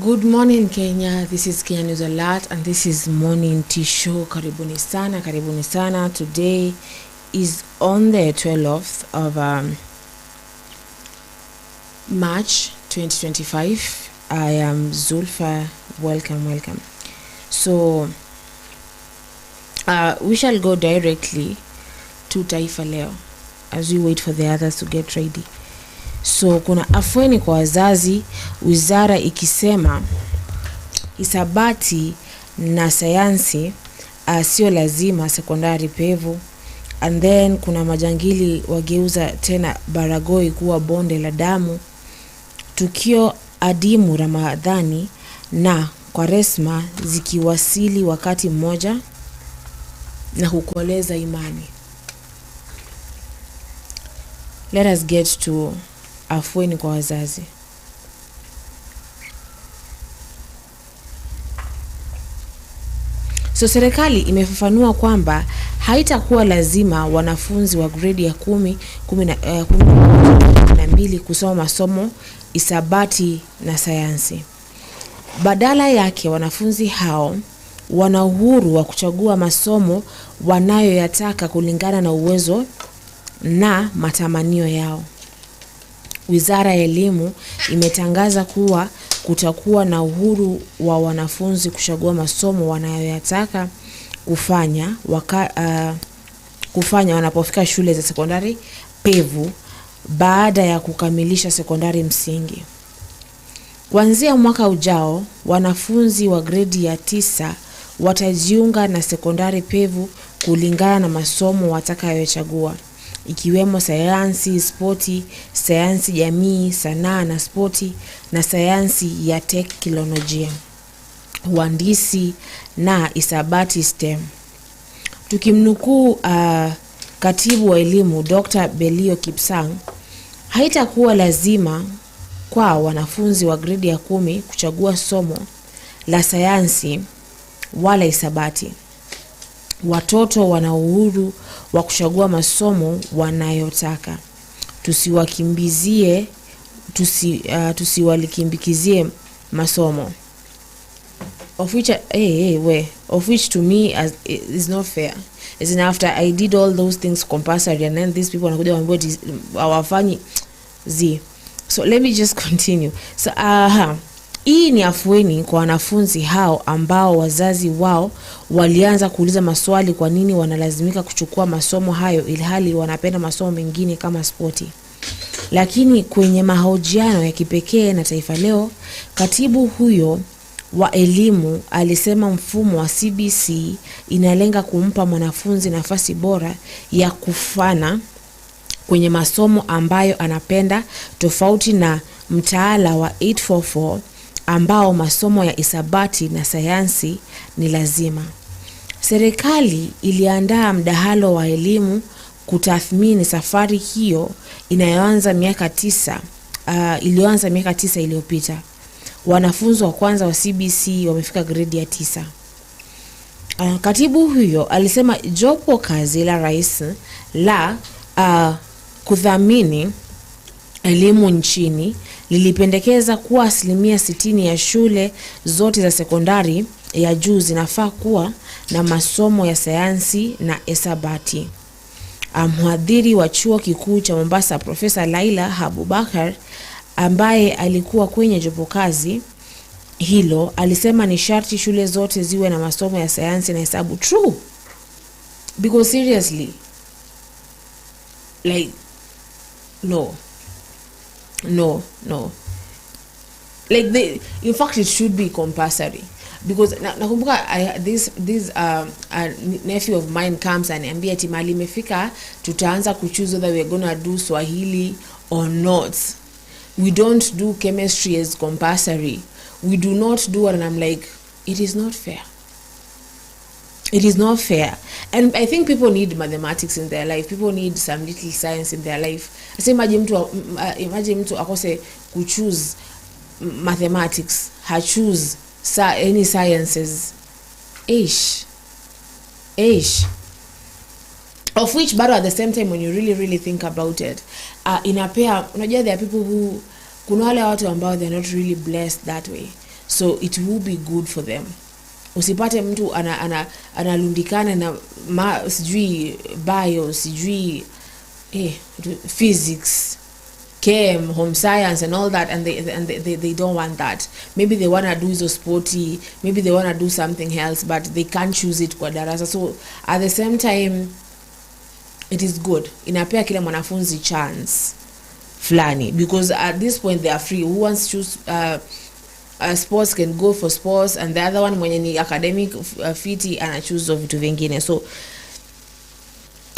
Good morning Kenya, this is Kenya News Alert and this is Morning Tea Show. Karibuni sana. Today is on the 12th of March 2025. I am Zulfa. Welcome. So we shall go directly to Taifa Leo as we wait for the others to get ready. So kuna afueni kwa wazazi, wizara ikisema hisabati na sayansi sio lazima sekondari pevu. And then kuna majangili wageuza tena Baragoi kuwa bonde la damu. Tukio adimu Ramadhani na Kwaresma zikiwasili wakati mmoja na kukoleza imani. Let us get to afueni kwa wazazi. So serikali imefafanua kwamba haitakuwa lazima wanafunzi wa grade ya 12 kusoma masomo hisabati na sayansi. Badala yake wanafunzi hao wana uhuru wa kuchagua masomo wanayoyataka kulingana na uwezo na matamanio yao. Wizara ya Elimu imetangaza kuwa kutakuwa na uhuru wa wanafunzi kuchagua masomo wanayoyataka kufanya wanapofika shule za sekondari pevu baada ya kukamilisha sekondari msingi. Kuanzia mwaka ujao, wanafunzi wa gredi ya 9 watajiunga na sekondari pevu kulingana na masomo watakayochagua, ikiwemo sayansi, spoti, sayansi jamii, sanaa na spoti, na sayansi ya teknolojia, uhandisi na hisabati STEM. Tukimnukuu katibu wa elimu Dr. Belio Kipsang, haitakuwa lazima kwa wanafunzi wa gredi ya 10 kuchagua somo la sayansi wala hisabati. Watoto wana uhuru wa kuchagua masomo wanayotaka. Tusiwalikimbikizie masomo. Of which to me is not fair. As in, after I did all those things compulsory and then these people wanakuja wambia hawafanyi zi. So let me just continue. So hii ni afueni kwa wanafunzi hao ambao wazazi wao walianza kuuliza maswali kwa nini wanalazimika kuchukua masomo hayo ilhali wanapenda masomo mengine kama spoti. Lakini kwenye mahojiano ya kipekee na Taifa Leo, katibu huyo wa elimu alisema mfumo wa CBC inalenga kumpa mwanafunzi nafasi bora ya kufana kwenye masomo ambayo anapenda, tofauti na mtaala wa 844 ambao masomo ya hisabati na sayansi ni lazima. Serikali iliandaa mdahalo wa elimu kutathmini safari hiyo iliyoanza miaka 9 iliyopita. Wanafunzi wa kwanza wa CBC wamefika gredi ya 9. Katibu huyo alisema jopo kazi la rais la kudhamini elimu nchini lilipendekeza kuwa 60% ya shule zote za sekondari ya juu zinafaa kuwa na masomo ya sayansi na hisabati. Mhadhiri wa chuo kikuu cha Mombasa Profesa Raila Abubakar, ambaye alikuwa kwenye jopo kazi hilo, alisema ni sharti shule zote ziwe na masomo ya sayansi na hesabu. True, because seriously, like no, like in fact it should be compulsory. Because nakumbuka this nephew of mine comes and ananiambia ati mali imefika tutaanza kuchoose whether we're going to do Swahili or not. We don't do chemistry as compulsory. We do not do it. And I'm like, it is not fair. And I think people need mathematics in their life. People need some little science in their life. I say imagine mtu akose kuchoose mathematics, choose any sciences. Ish. Of which, but at the same time, when you really think about it, in a pair, unajua there are people who kuna wale watu ambao they're not really blessed that way. so it will be good for them. Usipate mtu analundikana na sijui bio, sijui physics, chem, home science and all that, and they don't want that. Maybe they want to do so sporty, maybe they want to do something else, but they can't choose it kwa darasa. So at the same time, it is good, inapea kila mwanafunzi chance flani, because at this point they are free. Who wants to choose sports can go for sports, and the other one mwenye ni academic fiti ana choose vitu vingine. So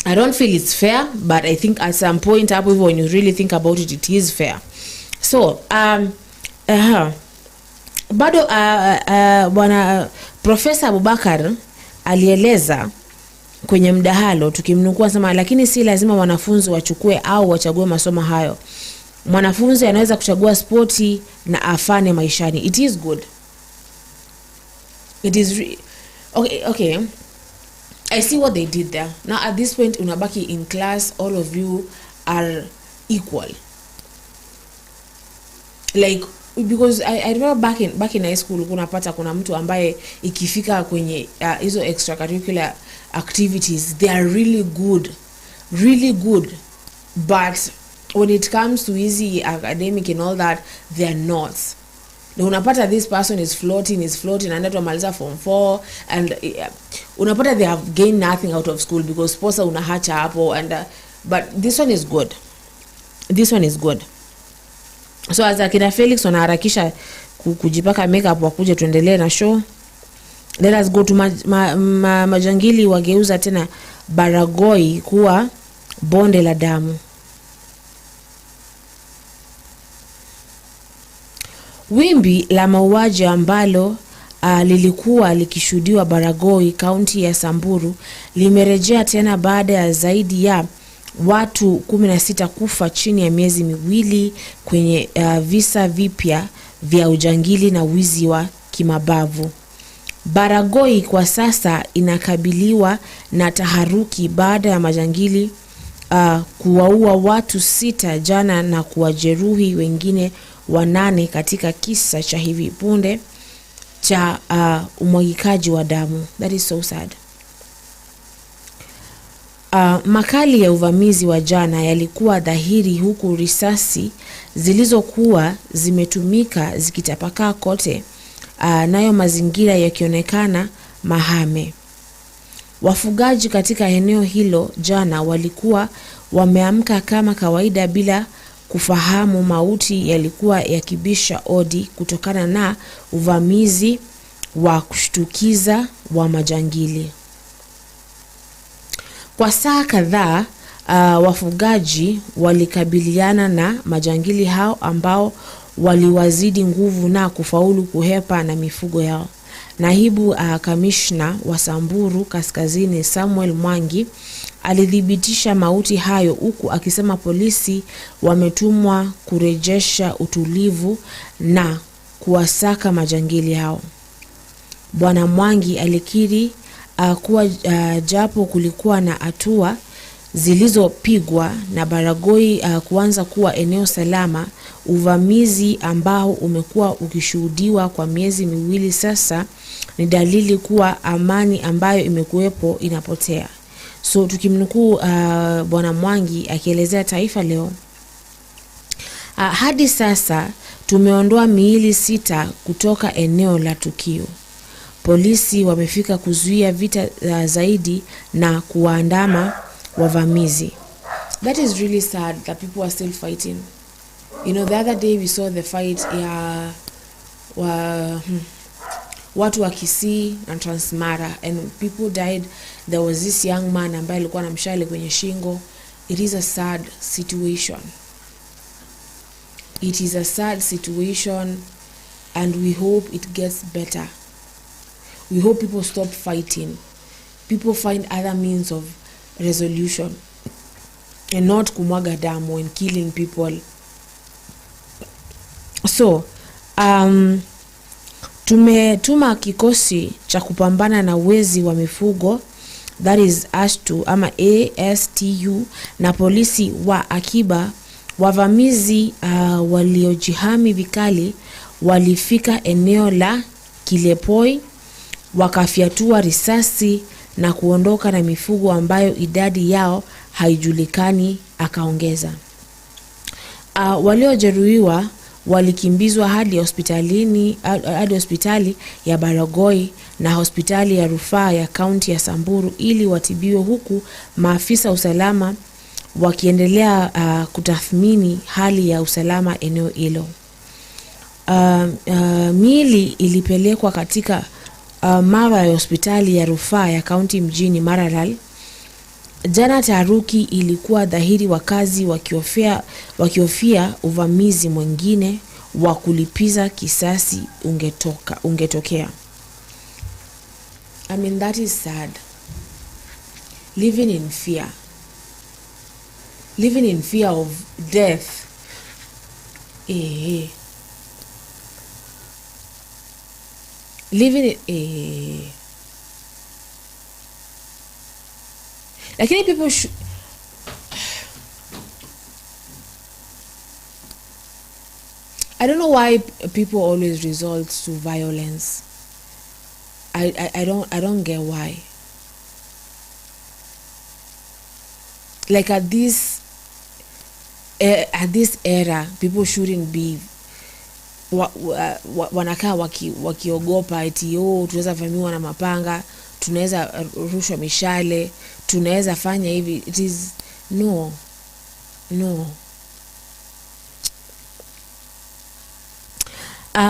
I don't feel it's fair, but I think at some point up, when you really think about it, it is fair. So bado bwana Profesa Abubakar alieleza kwenye mdahalo, tukimnukua sema, lakini si lazima wanafunzi wachukue au wachague masomo hayo. Mwanafunzi anaweza kuchagua sporti na afane maishani. It is good. It is okay. I see what they did there. Now at this point, unabaki in class, all of you are equal. Like, because I remember back in high school, kuna mtu ambaye ikifika kwenye hizo extracurricular activities, they are really good, but when it comes to easy academic and all that, they are not. Unapata this person is floating and that wamaliza form 4, and unapata they have gained nothing out of school because sposa unahacha hapo, and but this one is good. So as akina Felix wanaharakisha kujipaka makeup wakuje tuendelee na show, let us go to majangili wageuza tena Baragoi kuwa bonde la damu. Wimbi la mauaji ambalo lilikuwa likishuhudiwa Baragoi, kaunti ya Samburu, limerejea tena baada ya zaidi ya watu 16 kufa chini ya miezi miwili kwenye visa vipya vya ujangili na wizi wa kimabavu. Baragoi kwa sasa inakabiliwa na taharuki baada ya majangili kuwaua watu 6 jana na kuwajeruhi wengine 8 katika kisa cha hivi punde cha umwagikaji wa damu. That is so sad. Makali ya uvamizi wa jana yalikuwa dhahiri, huku risasi zilizokuwa zimetumika zikitapakaa kote, nayo mazingira yakionekana mahame. Wafugaji katika eneo hilo jana walikuwa wameamka kama kawaida bila kufahamu mauti yalikuwa yakibisha odi kutokana na uvamizi wa kushtukiza wa majangili. Kwa saa kadhaa wafugaji walikabiliana na majangili hao ambao waliwazidi nguvu na kufaulu kuhepa na mifugo yao. Naibu kamishna wa Samburu Kaskazini Samuel Mwangi alithibitisha mauti hayo, huku akisema polisi wametumwa kurejesha utulivu na kuwasaka majangili hao. Bwana Mwangi alikiri kuwa japo kulikuwa na hatua zilizopigwa na Baragoi kuanza kuwa eneo salama, uvamizi ambao umekuwa ukishuhudiwa kwa miezi miwili sasa ni dalili kuwa amani ambayo imekuwepo inapotea. So tukimnukuu Bwana Mwangi akielezea Taifa Leo, hadi sasa tumeondoa miili 6 kutoka eneo la tukio. Polisi wamefika kuzuia vita zaidi na kuwaandama wavamizi. That is really sad that people are still fighting. You know, the other day we saw the fight ya watu wa Kisii na Transmara, and people died. There was this young man ambaye alikuwa na mshale kwenye shingo. It is a sad situation. And we hope it gets better. We hope people stop fighting. People find other means of resolution and not kumwaga damu and killing people. So tumetuma kikosi cha kupambana na wezi wa mifugo, that is ASTU, na polisi wa akiba. Wavamizi waliojihami vikali walifika eneo la Kilepoi, wakafyatua risasi na kuondoka na mifugo ambayo idadi yao haijulikani, akaongeza. Waliojeruhiwa walikimbizwa hadi hospitali ya Baragoi na hospitali ya rufaa ya kaunti ya Samburu ili watibiwe, huku maafisa usalama wakiendelea kutathmini hali ya usalama eneo hilo. Miili ilipelekwa katika mara ya hospitali ya rufaa ya kaunti mjini Maralal. Jana taharuki ilikuwa dhahiri, wakazi wakiofia uvamizi mwingine wa kulipiza kisasi ungetokea. I mean, that is sad. Living in fear of death. Lakini people I don't know why people always resort to violence. I don't get why. Like at this era, people shouldn't be wanakaa wakiogopa eti tunaweza vamiwa na mapanga, tunaweza rushwa mishale, tunaweza fanya hivi. It is no.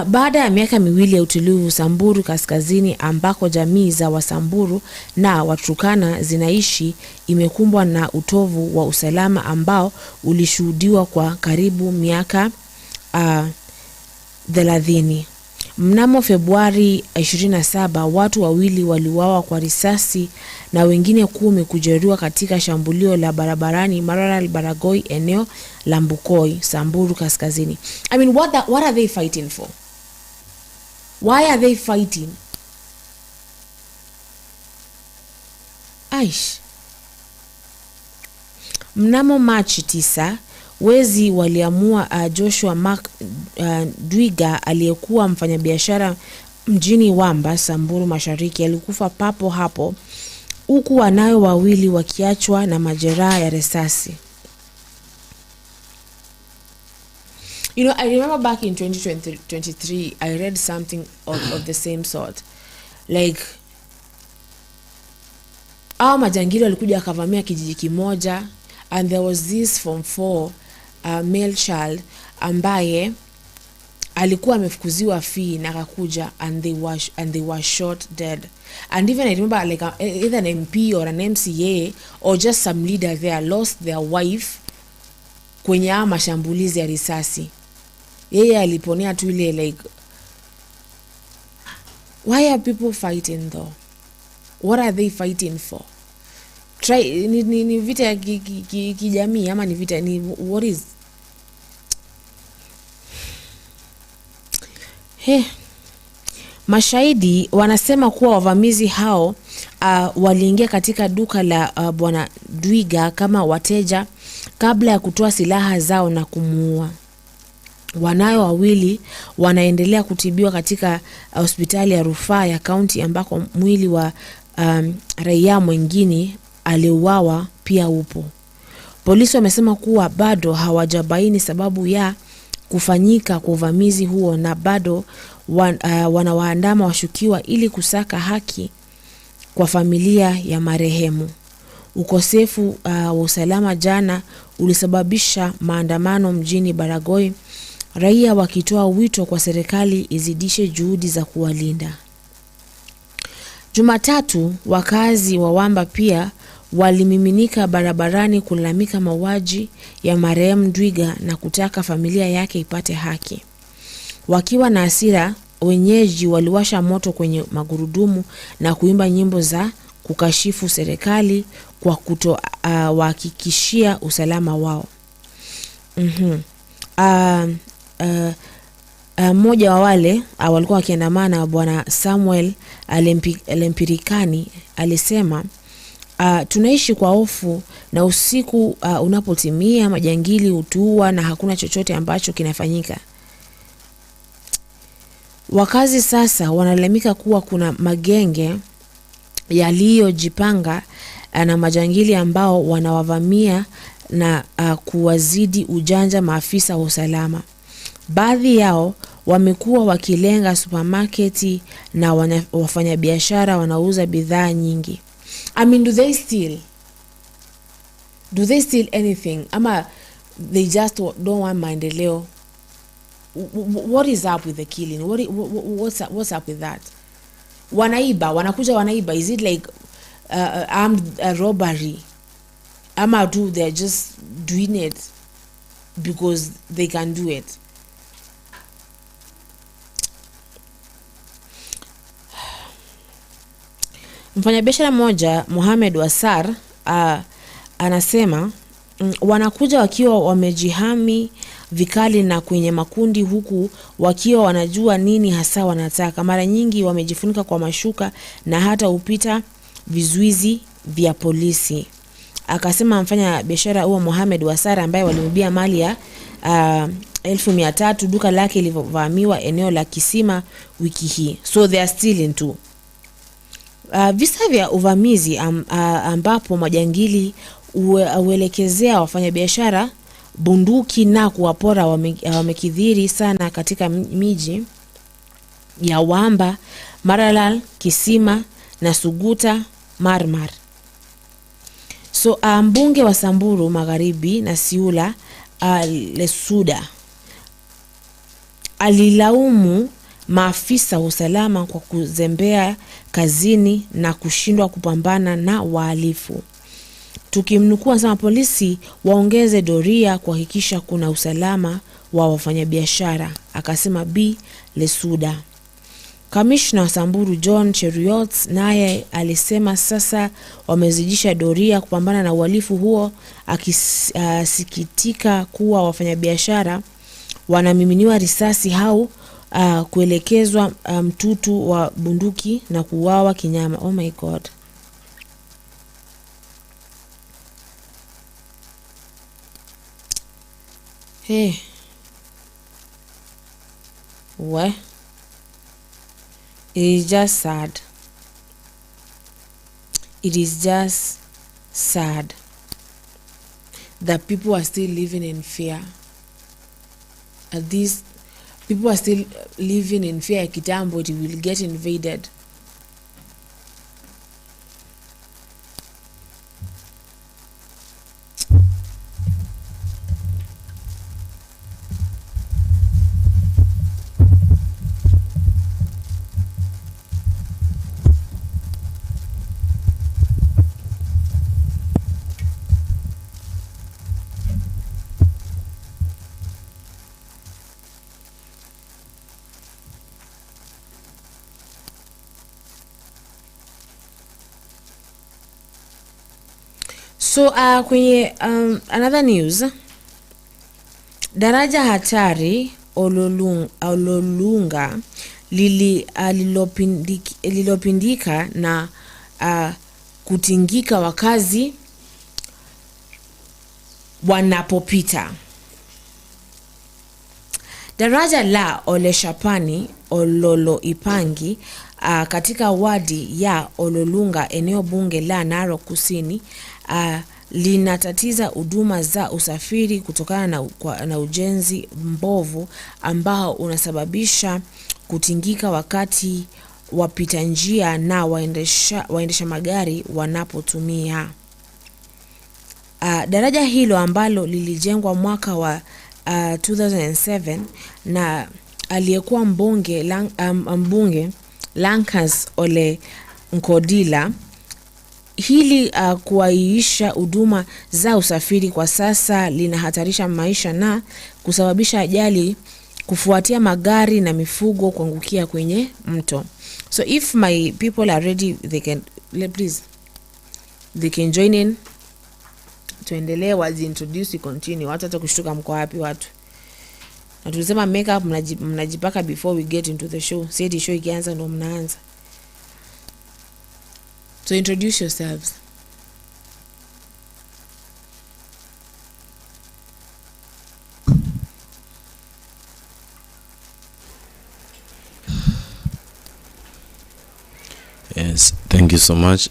Baada ya miaka miwili ya utulivu Samburu Kaskazini, ambako jamii za Wasamburu na Waturkana zinaishi, imekumbwa na utovu wa usalama ambao ulishuhudiwa kwa karibu miaka 30. Mnamo Februari 27, watu wawili waliuawa kwa risasi na wengine 10 kujeruhiwa katika shambulio la barabarani Maralal Baragoi, eneo la Mbukoi, Samburu Kaskazini. I mean, what are they fighting for? Why are they fighting? Aish. Mnamo Machi 9, wezi waliamua Joshua Dwiga aliyekuwa mfanyabiashara mjini Wamba, Samburu Mashariki, alikufa papo hapo, huku wanawe wawili wakiachwa na majeraha ya risasi. You know, I remember back in 2023, I read something of the same sort. Like, majangili walikuja akavamia kijiji kimoja, and there was this Form 4 male child ambaye alikuwa amefukuziwa fee na akakuja, and they were shot dead. And even I remember like either an MP or an MCA or just some leader there lost their wife kwenye mashambulizi ya risasi. Yeye aliponea tu ile. Like, why are people fighting though? What are they fighting for? Ni vita ya kijamii ama ni vita ni what is? Mashahidi wanasema kuwa wavamizi hao waliingia katika duka la Bwana Dwiga kama wateja kabla ya kutoa silaha zao na kumuua. Wanayo wawili wanaendelea kutibiwa katika hospitali ya rufaa ya kaunti, ambako mwili wa raia mwingine aliuawa pia upo. Polisi wamesema kuwa bado hawajabaini sababu ya kufanyika kwa uvamizi huo, na bado wanawaandama washukiwa ili kusaka haki kwa familia ya marehemu. Ukosefu wa usalama jana ulisababisha maandamano mjini Baragoi, raia wakitoa wito kwa serikali izidishe juhudi za kuwalinda. Jumatatu, wakazi wa Wamba pia walimiminika barabarani kulalamika mauaji ya marehemu Dwiga na kutaka familia yake ipate haki. Wakiwa na hasira, wenyeji waliwasha moto kwenye magurudumu na kuimba nyimbo za kukashifu serikali kwa kutowahakikishia usalama wao. Mmoja wa wale walikuwa wakiandamana, Bwana Samuel Lempirikani, alisema, tunaishi kwa hofu na usiku unapotimia majangili hutuua na hakuna chochote ambacho kinafanyika. Wakazi sasa wanalalamika kuwa kuna magenge yaliyojipanga na majangili ambao wanawavamia na kuwazidi ujanja maafisa wa usalama. Baadhi yao wamekuwa wakilenga supermarket na wafanyabiashara wanauza bidhaa nyingi. I mean, do they steal anything? Ama they just don't want maendeleo? What is up with the killing? What's up with that? Wanakuja wanaiba. Is it like armed robbery? Ama they're just doing it because they can do it? Mfanyabiashara mmoja Mohamed Wasar anasema wanakuja wakiwa wamejihami vikali na kwenye makundi, huku wakiwa wanajua nini hasa wanataka. Mara nyingi wamejifunika kwa mashuka na hata upita vizuizi vya polisi. Akasema mfanya biashara huo Mohamed Wasara ambaye walimwibia mali ya 1300 duka lake lilivamiwa eneo la Kisima wiki hii. So they are stealing too. Visa vya uvamizi ambapo majangili uelekezea wafanyabiashara bunduki na kuwapora wamekithiri sana katika miji ya Wamba, Maralal, Kisima na Suguta Marmar. So mbunge wa Samburu Magharibi na Siula Lesuda alilaumu maafisa wa usalama kwa kuzembea kazini na kushindwa kupambana na wahalifu. Tukimnukuu anasema polisi waongeze doria kuhakikisha kuna usalama wa wafanyabiashara, akasema B Lesuda. Kamishna wa Samburu John Cheruiyot naye alisema sasa wamezidisha doria kupambana na uhalifu huo, akisikitika kuwa wafanyabiashara wanamiminiwa risasi au kuelekezwa mtutu wa bunduki na kuuawa kinyama. Oh my God. Hey. What? It is just sad. It is just sad that people are still living in fear. These people are still living in fear. Kitambo it will get invaded. So kwenye another news, daraja hatari Ololunga lililopindika na kutingika wakazi wanapopita. Daraja la Oleshapani Ololoipangi katika wadi ya Ololunga eneo bunge la Narok Kusini linatatiza huduma za usafiri kutokana na ujenzi mbovu ambao unasababisha kutingika wakati wapita njia na waendesha magari wanapotumia. Daraja hilo ambalo lilijengwa mwaka wa 2007 na aliyekuwa mbunge Lankas Ole Nkodila, hili kuaiisha huduma za usafiri kwa sasa linahatarisha maisha na kusababisha ajali kufuatia magari na mifugo kuangukia kwenye mto. So if my people are ready, they can join in. Tuendelee, wazi introduce, continue. Watu hata kushtuka mko wapi watu. Na tulisema makeup mnajipaka before we get into the show. Say the show ikianza ndo mnaanza. So introduce yourselves. Yes, thank you so much.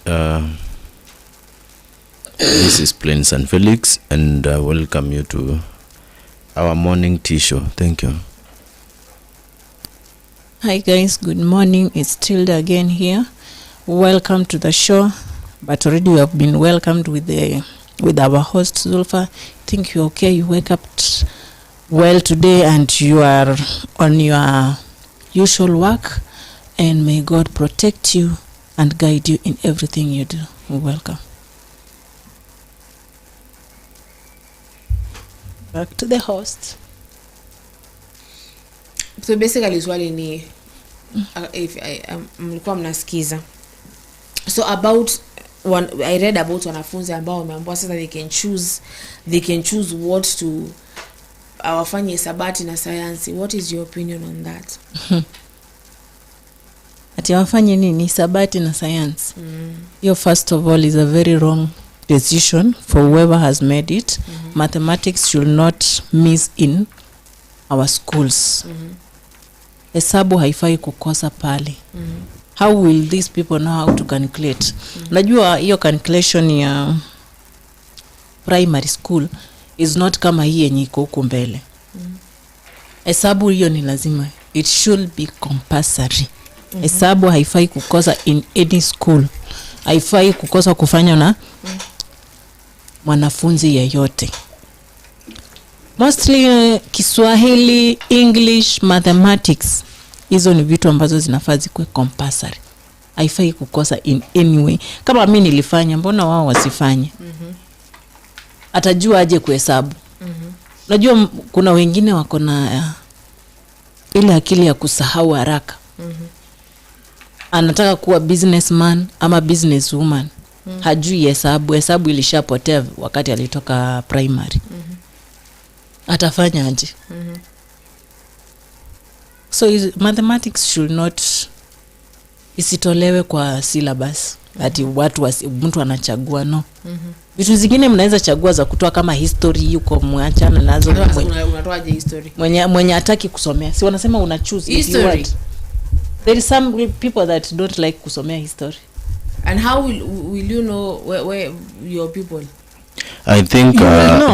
This is Plains and Felix, and welcome you to our morning tea show. Thank you. Hi guys, good morning. It's Tilda again here. Welcome to the show. But already we have been welcomed with our host Zulfa. Think you're okay? You wake up well today, and you are on your usual work. And may God protect you and guide you in everything you do. Welcome. Back to the host. So basically swali ni if mlikuwa mnasikiza. So about I read about wanafunzi ambao wameambiwa sasa they can choose what to awafanye hisabati na sayansi. What is your opinion on that? Ati wafanye nini hisabati na sayansi? Hiyo first of all is a very wrong decision for whoever has made it. Mathematics should not miss in our schools. Hesabu haifai kukosa pale. How will these people know how to calculate? Najua hiyo calculation ya primary school is not kama hii yenye iko huko mbele. Hesabu hiyo ni lazima. It should be compulsory. Hesabu haifai kukosa in any school. Haifai kukosa kufanywa na mwanafunzi yeyote. Mostly Kiswahili, English, mathematics, hizo ni vitu ambazo zinafaa zikuwe compulsory. Haifai kukosa in any way. Kama mimi nilifanya, mbona wao wasifanye? Atajua aje kuhesabu. Unajua kuna wengine wako na ile akili ya kusahau haraka. Anataka kuwa businessman ama businesswoman. Hajui hesabu ilishapotea wakati alitoka primary. Atafanya aje? So mathematics should not isitolewe kwa syllabus. Ati mtu anachagua no. Vitu zingine mnaweza chagua za kutoa kama history yuko muachana nazo. Unatoaje history? Mwenye hataki kusomea. Si wanasema una choose history. There is some people that don't like kusomea history. And how will you know where your people? I think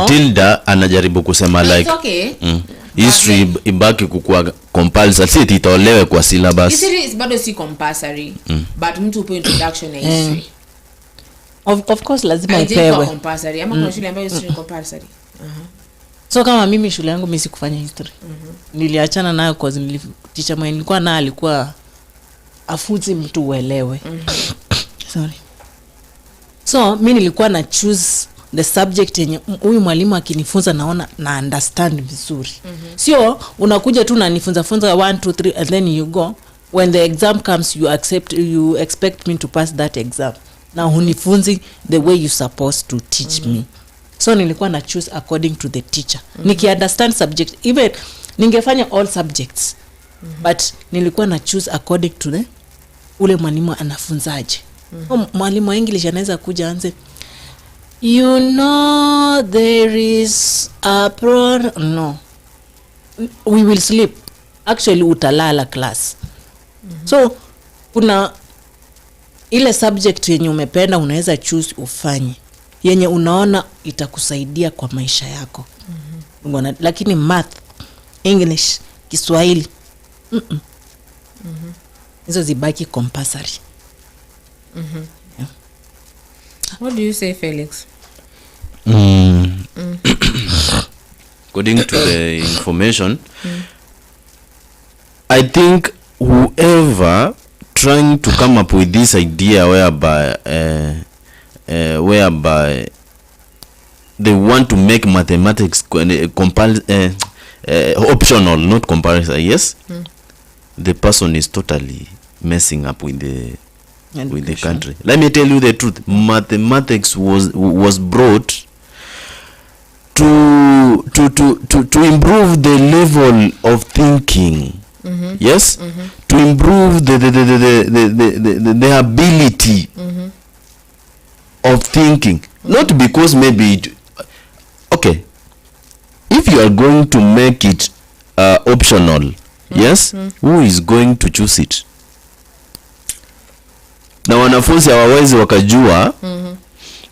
Tilda anajaribu kusema like okay. History ibaki kukua compulsory, si itolewe kwa syllabus. History is bado si compulsory, but mtu upo introduction ya history. Of course lazima ipewe compulsory. Ama kuna shule ambayo history ni compulsory. So kama mimi shule yangu mimi sikufanya history. Niliachana nayo kwa teacher mwenye nilikuwa na alikuwa afuzi mtu uelewe. Sorry. So mimi nilikuwa na choose the subject yenye huyu mwalimu akinifunza naona na understand vizuri. Sio unakuja tu unanifunza 1 2 3 and then you go. When the exam comes you expect me to pass that exam. Na hunifunzi the way you supposed to teach me. So nilikuwa na choose according to the teacher. Niki understand subject, even ningefanya all subjects. But nilikuwa na choose according to the ule mwalimu anafunzaje. Mwalimu wa English anaweza kuja anze, you know there is a no, we will sleep. Actually utalala class. So kuna ile subject yenye umependa unaweza choose ufanye, yenye unaona itakusaidia kwa maisha yako. Lakini math, English, Kiswahili hizo zibaki compulsory. Yeah. What do you say, Felix? According to the information, I think whoever trying to come up with this idea whereby they want to make mathematics optional, not compulsory, yes, the person is totally messing up with the country. Let me tell you the truth. Mathematics was brought to improve the level of thinking. Yes, to improve the ability of thinking. Not because maybe okay, if you are going to make it optional, yes, who is going to choose it? na wanafunzi hawawezi wakajua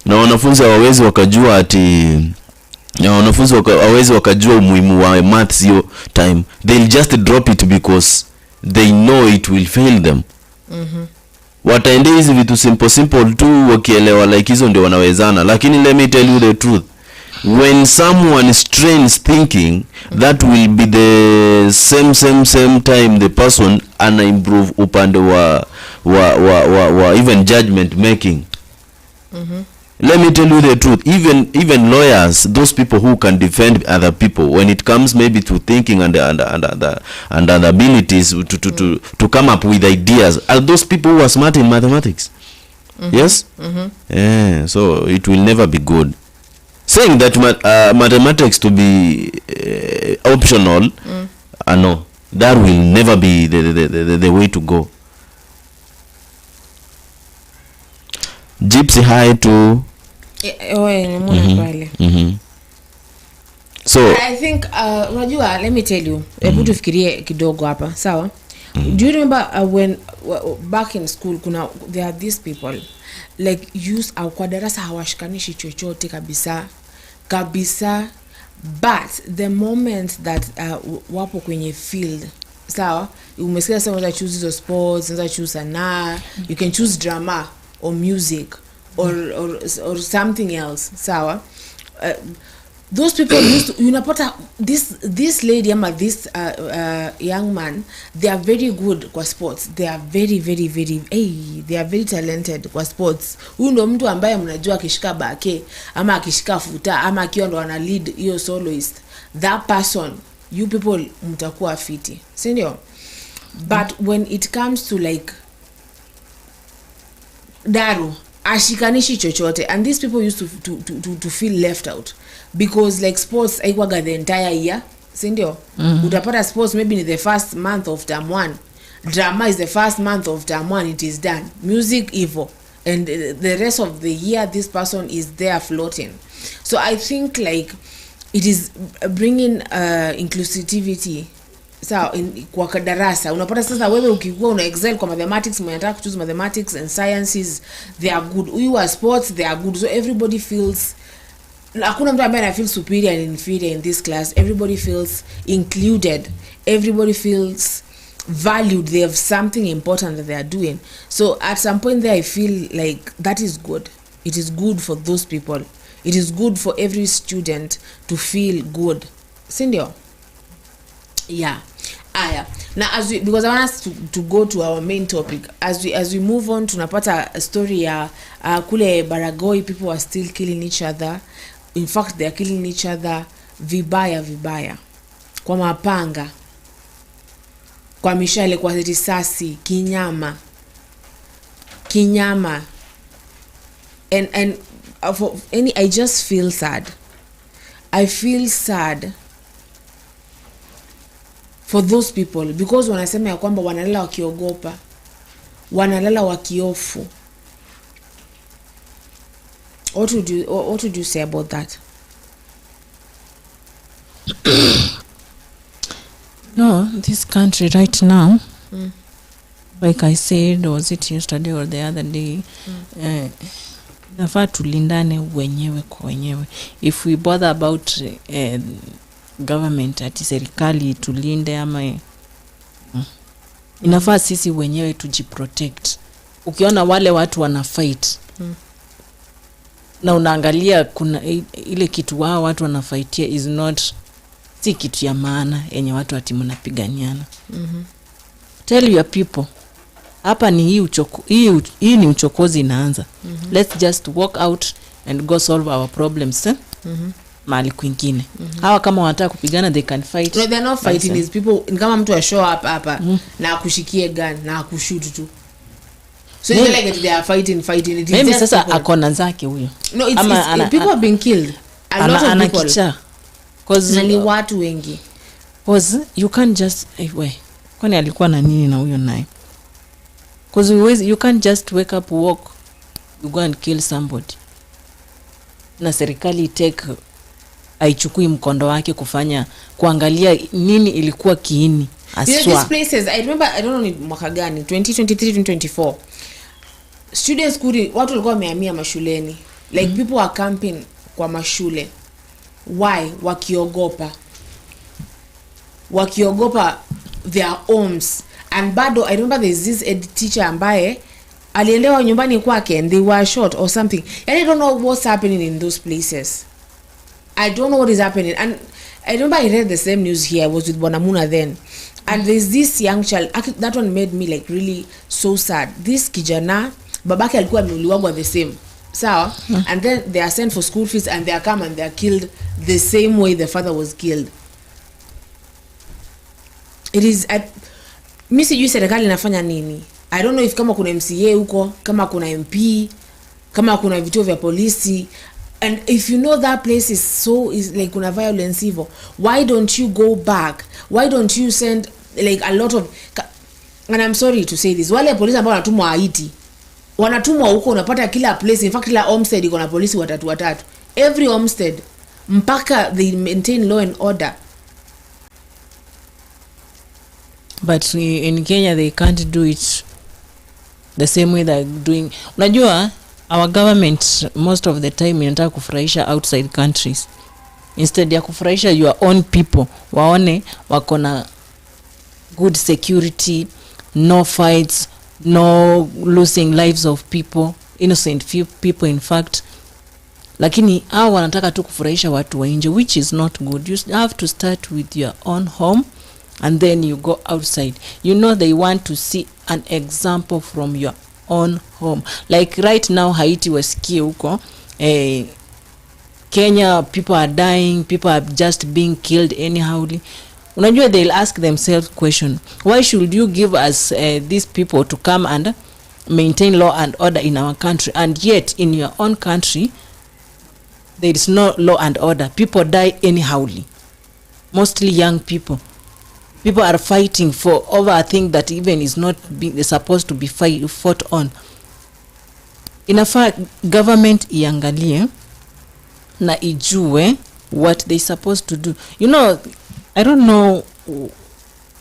na wanafunzi hawawezi wakajua ati na wanafunzi hawawezi wakajua umuhimu wa maths hiyo time. They'll just drop it because they know it will fail them. Wataende hizi vitu simple tu wakielewa like hizo ndio wanawezana. Lakini let me tell you the truth, when someone strains thinking, that will be the same time the person ana improve upande wa even judgment making. Let me tell you the truth, even lawyers, those people who can defend other people, when it comes maybe to thinking and the abilities to come up with ideas, are those people who are smart in mathematics. Yes. Yeah, so it will never be good. Saying that mathematics to be optional, no, that will never be the way to go. Gypsy hi to so I think unajua, let me tell you, hebu tufikirie kidogo hapa, sawa? Do you remember when back in school there are these people like use kwa darasa hawashikanishi chochote kabisa, but the moment that wapo kwenye field, sawa, umesikia sasa unaweza choose those sports, unaweza choose sanaa, you can choose drama or music or something else, sawa. Those people used to, unapata this lady ama this young man, they are very good kwa sports. They are very they are very talented kwa sports. Huyu ndo mtu ambaye mnajua akishika bake ama akishika futa ama akiwa ndo ana lead hiyo soloist, that person, you people mtakuwa fiti, si ndio? But when it comes to like Daru ashikanishi chochote, and these people used to feel left out because like sports haikuwaga the entire year, si ndio? Utapata sports maybe in the first month of term 1, drama is the first month of term 1, it is done, music evo, and the rest of the year this person is there floating. So I think like it is bringing inclusivity. So kwa darasa unapata sasa wewe ukikuwa una excel kwa mathematics, mnataka kuchoose mathematics and sciences, they are good. You are sports, they are good. So everybody feels, hakuna mtu ambaye anafeel superior and inferior in this class. Everybody feels included, everybody feels valued, they have something important that they are doing. So at some point there I feel like that is good. It is good for those people. It is good for every student to feel good, sindio? Yeah. Now because I want us to go to our main topic, as we move on, tunapata a story ya kule Baragoi, people are still killing each other. In fact they are killing each other vibaya kwa mapanga, kwa mishale, kwa risasi, kinyama and for any, I just feel sad. I feel sad for those people because wanasema ya kwamba wanalala wakiogopa, wanalala wakiofu. What would you say about that? No, this country right now, like I said, was it yesterday or the other day, nafaa tulindane wenyewe kwa wenyewe. If we bother about government ati serikali tulinde ama inafaa sisi wenyewe tujiprotect. Ukiona wale watu wana fight na unaangalia kuna ile kitu wao watu wanafightia is not, si kitu ya maana yenye watu ati mnapiganiana. Tell your people, hapa ni hii ni uchokozi inaanza. Let's just walk out and go solve our problems mahali kwingine. Hawa kama wanataka kupigana they can fight. No, they're not fighting these people. Kama mtu a show up hapa na akushikie gun na akushoot tu. So it's like they are fighting. It is maybe sasa akona zake huyo. No, it's people have been killed. A lot of people. Cause ni watu wengi. Cause you can't just kwani alikuwa na nini na huyo naye? Cause you can't just wake up, walk, you go and kill somebody. Na serikali aichukui mkondo wake kuangalia nini ilikuwa kiini aswa. These places, I remember, I don't know ni mwaka gani, 2023 2024, students kuri watu walikuwa wamehamia mashuleni like people are camping kwa mashule. Why? Wakiogopa their homes. And bado I remember there's this teacher ambaye alielewa nyumbani kwake and they were shot or something. And I don't know what's happening in those places. I don't know what is happening. And I remember I read the same news here. I was with Bonamuna then. And there's this young child. That one made me like really so sad. This kijana, babake alikuwa ameuliwa the same. Sawa? And then they are sent for school fees and they are come and they are killed the same way the father was killed. It is... mi sijui serikali inafanya nini. I don't know if kama kuna MCA huko, kama kuna MP, kama kuna vituo vya polisi. And if you know that place is like kuna violence hivyo, why don't you go back? Why don't you send like a lot of... And I'm sorry to say this, wale polisi ambao wanatumwa Haiti, wanatumwa huko, unapata kila place. In fact, kila homestead iko na polisi watatu. Every homestead, mpaka they maintain law and order. But in Kenya they can't do it the same way they're doing. Unajua our government most of the time inataka kufurahisha outside countries instead ya kufurahisha your own people. Waone wako na good security, no fights, no losing lives of people, innocent few people in fact. Lakini hao wanataka tu kufurahisha watu wa nje, which is not good. You have to start with your own home and then you go outside. You know they want to see an example from your own home. Like right now Haiti wasikie huko, Kenya people are dying, people are just being killed anyhowly. Unajua they'll ask themselves question, why should you give us these people to come and maintain law and order in our country, and yet in your own country there is no law and order? People die anyhowly, mostly young people. People are fighting for over a thing that even is not supposed to be fought on. Inafaa government iangalie na ijue what they supposed to do. You know, I don't know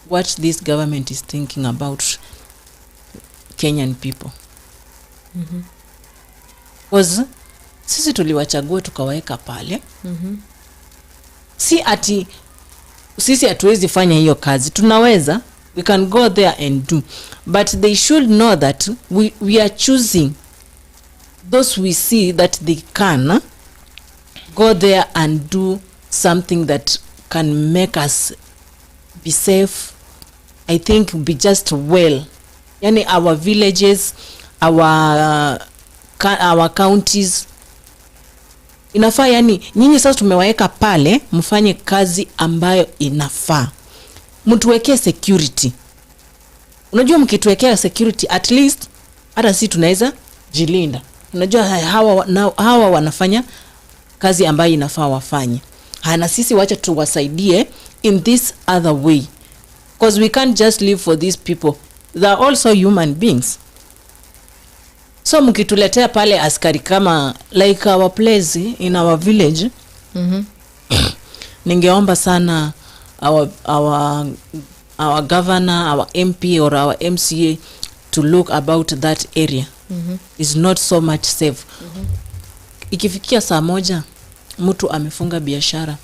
what this government is thinking about Kenyan people. Was sisi tuliwachagua tukawaeka pale. Si ati sisi hatuwezi fanya hiyo kazi. Tunaweza, we can go there and do, but they should know that we are choosing those we see that they can go there and do something that can make us be safe, I think be just well. Yani our villages, our counties. Inafaa yani nyinyi sasa tumewaeka pale mfanye kazi ambayo inafaa. Mtuwekee security. Unajua mkituwekea security at least hata sisi tunaweza jilinda. Unajua hawa wanafanya kazi ambayo inafaa wafanye. Na sisi wacha tuwasaidie in this other way, because we can't just live for these people. They are also human beings. So mkituletea pale askari kama like our place in our village, ningeomba sana our governor, our MP or our MCA to look about that area. It's not so much safe. Ikifikia saa moja mtu amefunga biashara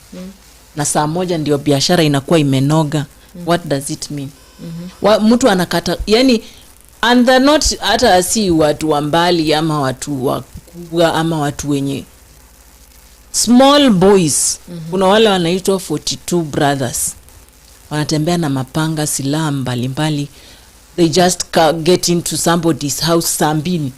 na saa moja ndio biashara inakuwa imenoga, what does it mean? Mtu anakata yani, and they're not hata si watu wa mbali ama watu wakubwa ama watu wenye small boys. Kuna wale wanaitwa 42 brothers wanatembea na mapanga, silaha mbalimbali. They just get into somebody's house sambini.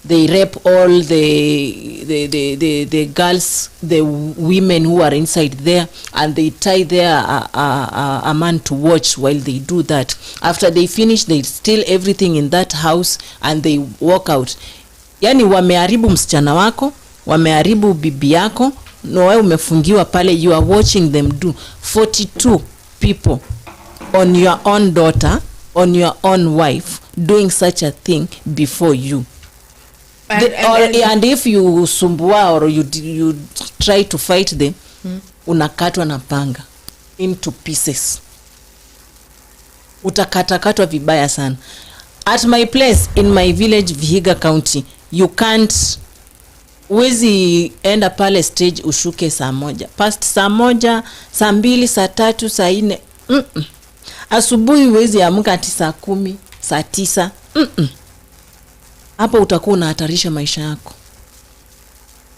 They rape all the girls, the women who are inside there, and they tie there a man to watch while they do that. After they finish, they steal everything in that house and they walk out. Yani wameharibu msichana wako, wameharibu bibi yako, na wewe umefungiwa pale. You are watching them do 42 people on your own daughter, on your own wife, doing such a thing before you. And if you sumbua or you try to fight them, unakatwa na panga into pieces. Utakatakatwa vibaya sana. at my place in my village Vihiga County, you can't, wezi enda pale stage ushuke saa moja, past saa moja, saa mbili, saa tatu, saa ine. Asubuhi wezi amka ati saa 10, saa 9. Hapo utakuwa unahatarisha maisha yako.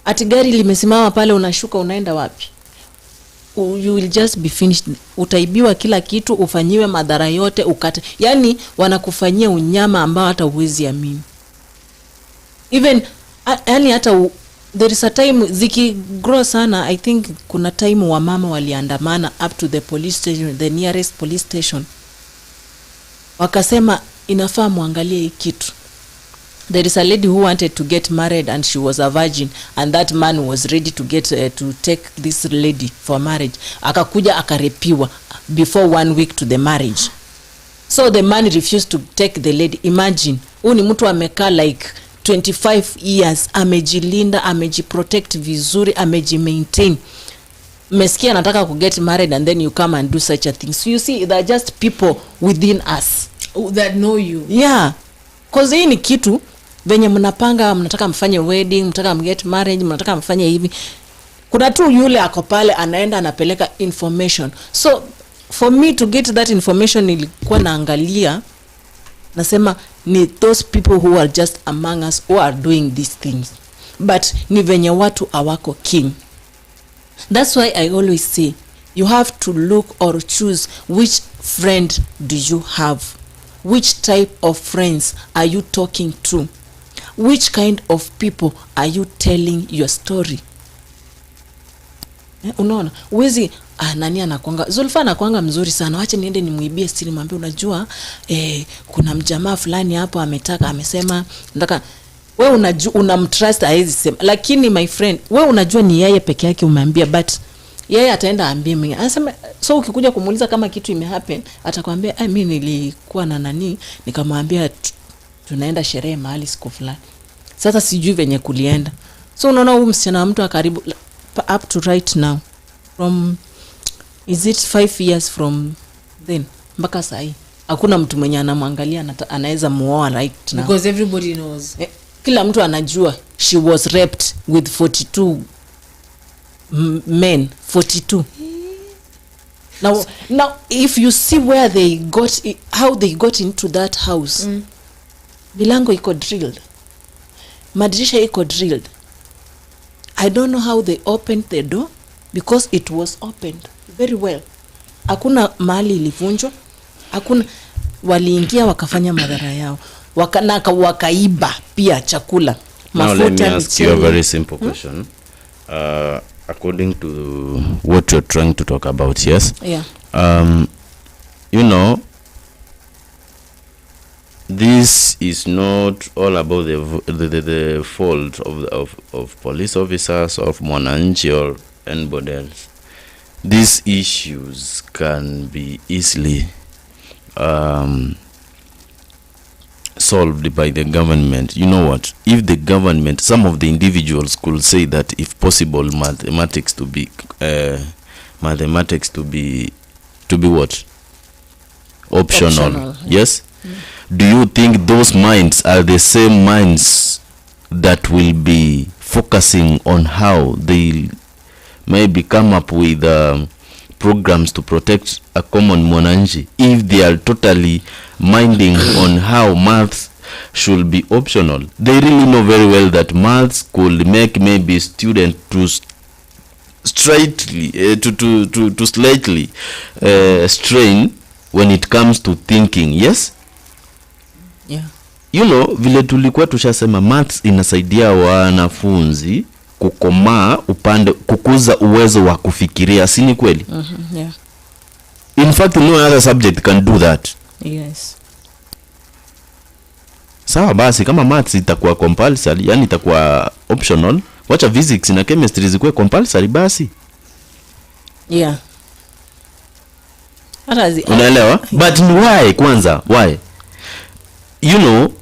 Ati gari limesimama pale unashuka unaenda wapi? You will just be finished. Utaibiwa kila kitu, ufanyiwe madhara yote, ukate. Yani wanakufanyia unyama ambao hata uwezi amini. Even yani hata there is a time ziki grow sana, I think kuna time wa mama waliandamana up to the police station, the nearest police station. Wakasema inafaa muangalie hii kitu. There is a lady who wanted to get married and she was a virgin, and that man was ready to get to take this lady for marriage. Akakuja akarepiwa before 1 week to the marriage. So the man refused to take the lady. Imagine, huyu ni mtu amekaa like 25 years, amejilinda, amejiprotect vizuri, amejimaintain. Mesikia anataka ku get married and then you come and do such a thing. So you see, there are just people within us that know you. Yeah. Cause hii ni kitu venye mnapanga, mnataka mfanye wedding, mnataka mget marriage, mnataka mfanye hivi. Kuna tu yule ako pale anaenda anapeleka information. So for me to get that information, nilikuwa naangalia, nasema ni those people who are just among us who are doing these things. But ni venye watu awako king. That's why I always say you have to look or choose which friend do you have. Which type of friends are you talking to? Which kind of people are you telling your story? Unaona, uwezi nani anakuanga, Zulfa anakuanga mzuri sana, wacha niende nimuibie siri, mwambie unajua kuna mjamaa fulani hapo ametaka, amesema nataka. Wewe unajua, unamtrust, haizi sema. Lakini my friend, wewe unajua ni yeye peke yake umeambia, but yeye ataenda aambie mimi. Anasema, so ukikuja kumuuliza kama kitu imehappen, atakwambia mimi nilikuwa na nani, nikamwambia tunaenda sherehe mahali siku fulani. Sasa sijui venye kulienda. So unaona huyu msichana wa mtu akaribu up to right now, from is it 5 years from then mpaka sahi, hakuna mtu mwenye anamwangalia anaweza muoa right now, because everybody knows. Kila mtu anajua she was raped with 42 men. 42. Now if you see where they got how they got into that house, milango iko drilled, madirisha iko drilled. I don't know how they opened the door, because it was opened very well. Hakuna mahali ilivunjwa, hakuna. Waliingia wakafanya madhara yao, wakaiba pia chakula, mafuta. Now let me ask you a very simple question. According to what you're trying to talk about, yes? Yeah. You know, this is not all about the fault of police officers, of Mwananchi, or anybody else. These issues can be easily solved by the government. You know what? If the government, some of the individuals could say that if possible, mathematics to be what? Optional. Yes. Do you think those minds are the same minds that will be focusing on how they maybe come up with programs to protect a common Mwananchi, if they are totally minding on how maths should be optional? They really know very well that maths could make maybe student to slightly strain when it comes to thinking. Yes. Yeah. You know, vile tulikuwa tushasema maths inasaidia wanafunzi kukomaa upande, kukuza uwezo wa kufikiria, si ni kweli? Yeah. In fact, no other subject can do that. Yes. Sawa basi, kama maths itakuwa compulsory, yani itakuwa optional, wacha physics na chemistry zikuwe compulsory basi. Yeah. Unaelewa? But why kwanza? Why? You know,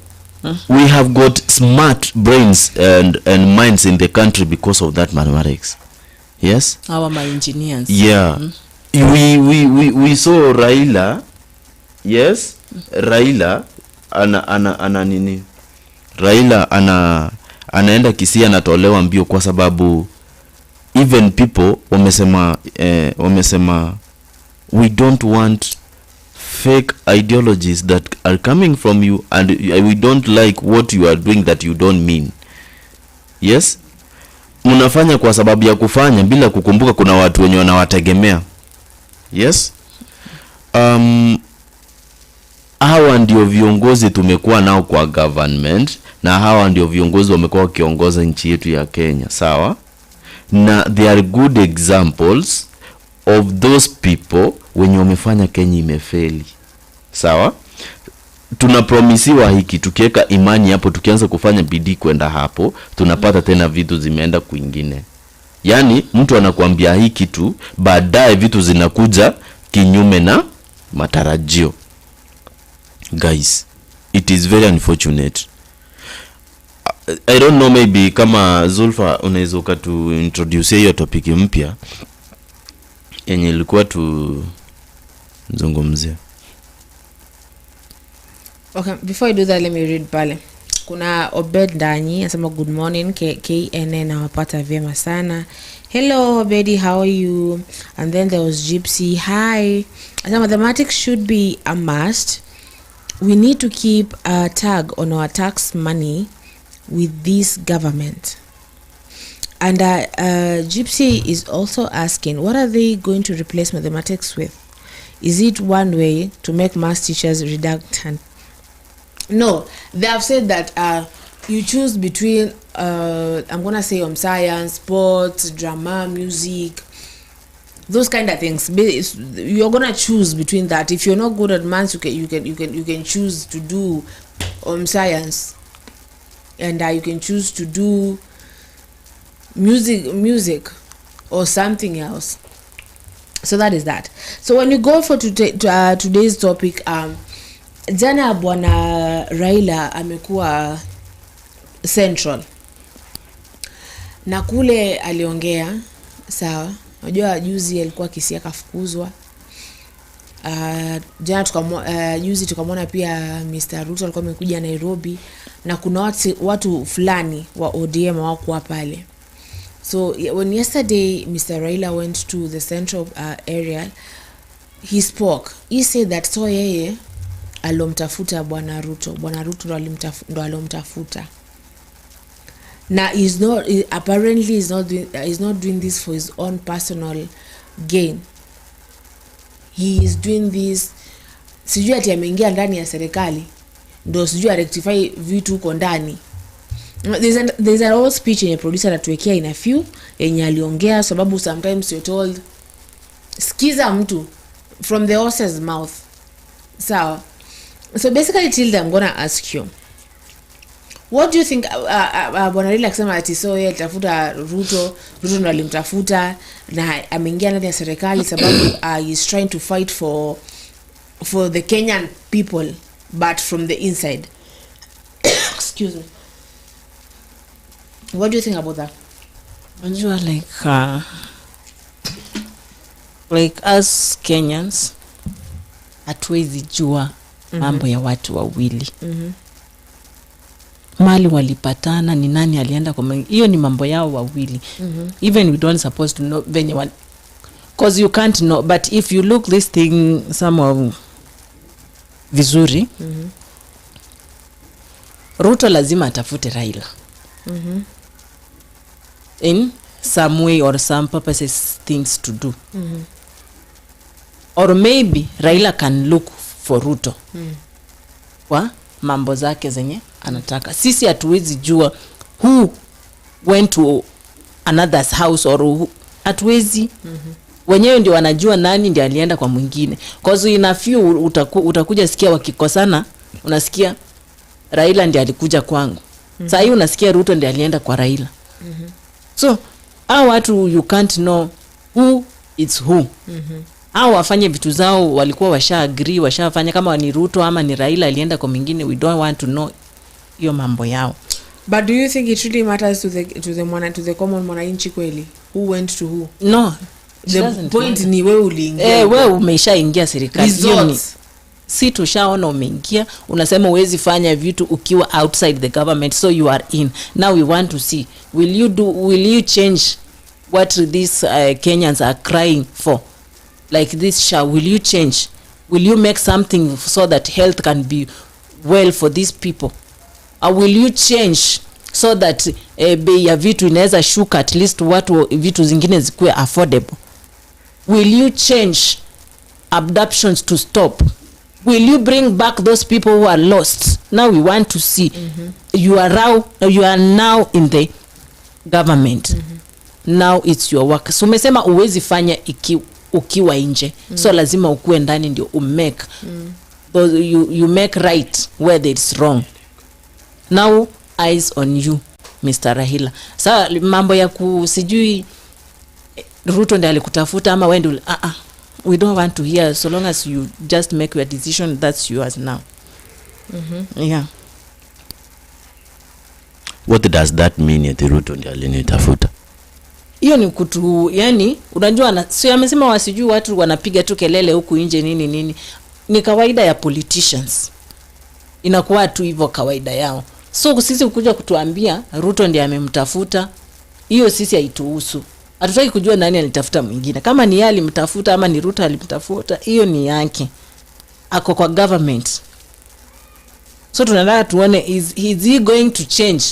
we have got smart brains and minds in the country because of that mathematics. Yes? Our engineers. Yeah. We saw Raila. Yes? Raila ana nini, Raila anaenda Kisii anatolewa mbio kwa sababu even people wamesema we don't want fake ideologies that are coming from you and we don't like what you are doing that you don't mean. Yes, mnafanya kwa sababu ya kufanya bila kukumbuka kuna watu wenye wanawategemea. Yes, hawa ndio viongozi tumekuwa nao kwa government na hawa ndio viongozi wamekuwa wakiongoza nchi yetu ya Kenya, sawa? Na they are good examples of those people wenye wamefanya Kenya imefeli, sawa? Tunapromisiwa hiki, tukiweka imani hapo, tukianza kufanya bidii kwenda hapo, tunapata tena vitu zimeenda kwingine. Yani mtu anakuambia hiki tu, baadaye vitu zinakuja kinyume na matarajio. Guys, it is very unfortunate. I don't know, maybe kama Zulfa unaweza ukatu introduce hiyo topic mpya yenye ilikuwa tu nzungumzia. Okay, before I do that, let me read pale. Kuna Obed Danyi anasema good morning KNN, nawapata vyema sana. Hello Obedi, how are you? And then there was Gypsy, hi. Anasema mathematics should be a must. We need to keep a tag on our tax money with this government. And Gypsy is also asking, what are they going to replace mathematics with? Is it one way to make math teachers redundant? No, they have said that you choose between I'm gonna say science, sports, drama, music, those kind of things. You're gonna choose between that. If you're not good at maths, you can choose to do science, and you can choose to do music or something else. So that is that. So when you go for today's topic, jana bwana Raila amekuwa Central na kule aliongea, sawa? Unajua juzi alikuwa Kisii akafukuzwa. Jana juzi tukamwona pia Mr. Ruto alikuwa amekuja Nairobi na kuna watu fulani wa ODM wako pale. So when yesterday Mr. Raila went to the central area, he spoke. He said that so yeye alomtafuta bwana Ruto ndo alomtafuta. Na apparently is not doing this for his own personal gain. He is doing this, sijui ati ameingia ndani ya serikali ndo sijui rectify vitu huko ndani. There's a whole speech yenye producer atuwekea in a few yenye aliongea, sababu sometimes you're told sikiza mtu from the horse's mouth, sawa? So basically Tilda, I'm gonna ask you, what do you think? Bwana Raila akisema ati so yeye alitafuta Ruto ndo alimtafuta na ameingia ndani ya serikali sababu he is trying to fight for the Kenyan people but from the inside. Excuse me. What do you think about that? Unajua like us Kenyans hatuwezi jua mambo ya watu wawili. Mali walipatana, ni nani alienda kwa hiyo ni mambo yao wawili. Even we don't supposed to know venye one, cause you can't know, but if you look this thing some vizuri, Ruto lazima atafute Raila. In some way or some purposes, things to do. Or maybe Raila can look for Ruto kwa mambo zake zenye anataka. Sisi hatuwezi jua who went to another's house or who, hatuwezi. Wenyewe ndio wanajua nani ndio alienda kwa mwingine. Cause in a few utakuja sikia wakikosana, unasikia Raila ndiye alikuja kwangu. Sasa hiyo unasikia Ruto ndiye alienda kwa Raila. So hao watu you can't know who is who. Hao wafanye vitu zao walikuwa washa agree, washafanya kama ni Ruto ama ni Raila alienda kwa mwingine, we don't want to know hiyo mambo yao. But do you think it really matters to the common mwananchi kweli who went to who? No. The point ni wewe uliingia. Wewe umeshaingia serikali. Si tushaona umeingia, unasema uwezi fanya vitu ukiwa outside the government, so you are in. Now we want to see, will you change what these Kenyans are crying for? Like this SHA, will you change? Will you make something so that health can be well for these people? Or will you change so that bei ya vitu inaweza shuka, at least watu vitu zingine zikuwe affordable? Will you change abductions to stop? Will you bring back those people who are lost? Now we want to see. You are now in the government. Now it's your work. So umesema uwezi fanya ukiwa nje. So lazima ukue ndani ndio umake. You make right where there is wrong. Now eyes on you, Mr. Raila. Sasa mambo ya kusijui Ruto ndiye alikutafuta ama wewe ndio we don't want to hear, so long as you just make your decision, that's yours now. Yeah. What does that mean at Ruto ndiye alinitafuta? Hiyo ni kutu, yani unajua sio amesema wasijui watu wanapiga tu kelele huku nje nini. Ni kawaida ya politicians. Inakuwa tu hivyo kawaida yao. So sisi ukuja kutuambia Ruto ndiye amemtafuta, hiyo sisi haituhusu. Hatutaki kujua nani alitafuta mwingine. Kama ni yeye alimtafuta ama ni Ruto alimtafuta, hiyo ni yake. Ako kwa government. So tunataka tuone, is he going to change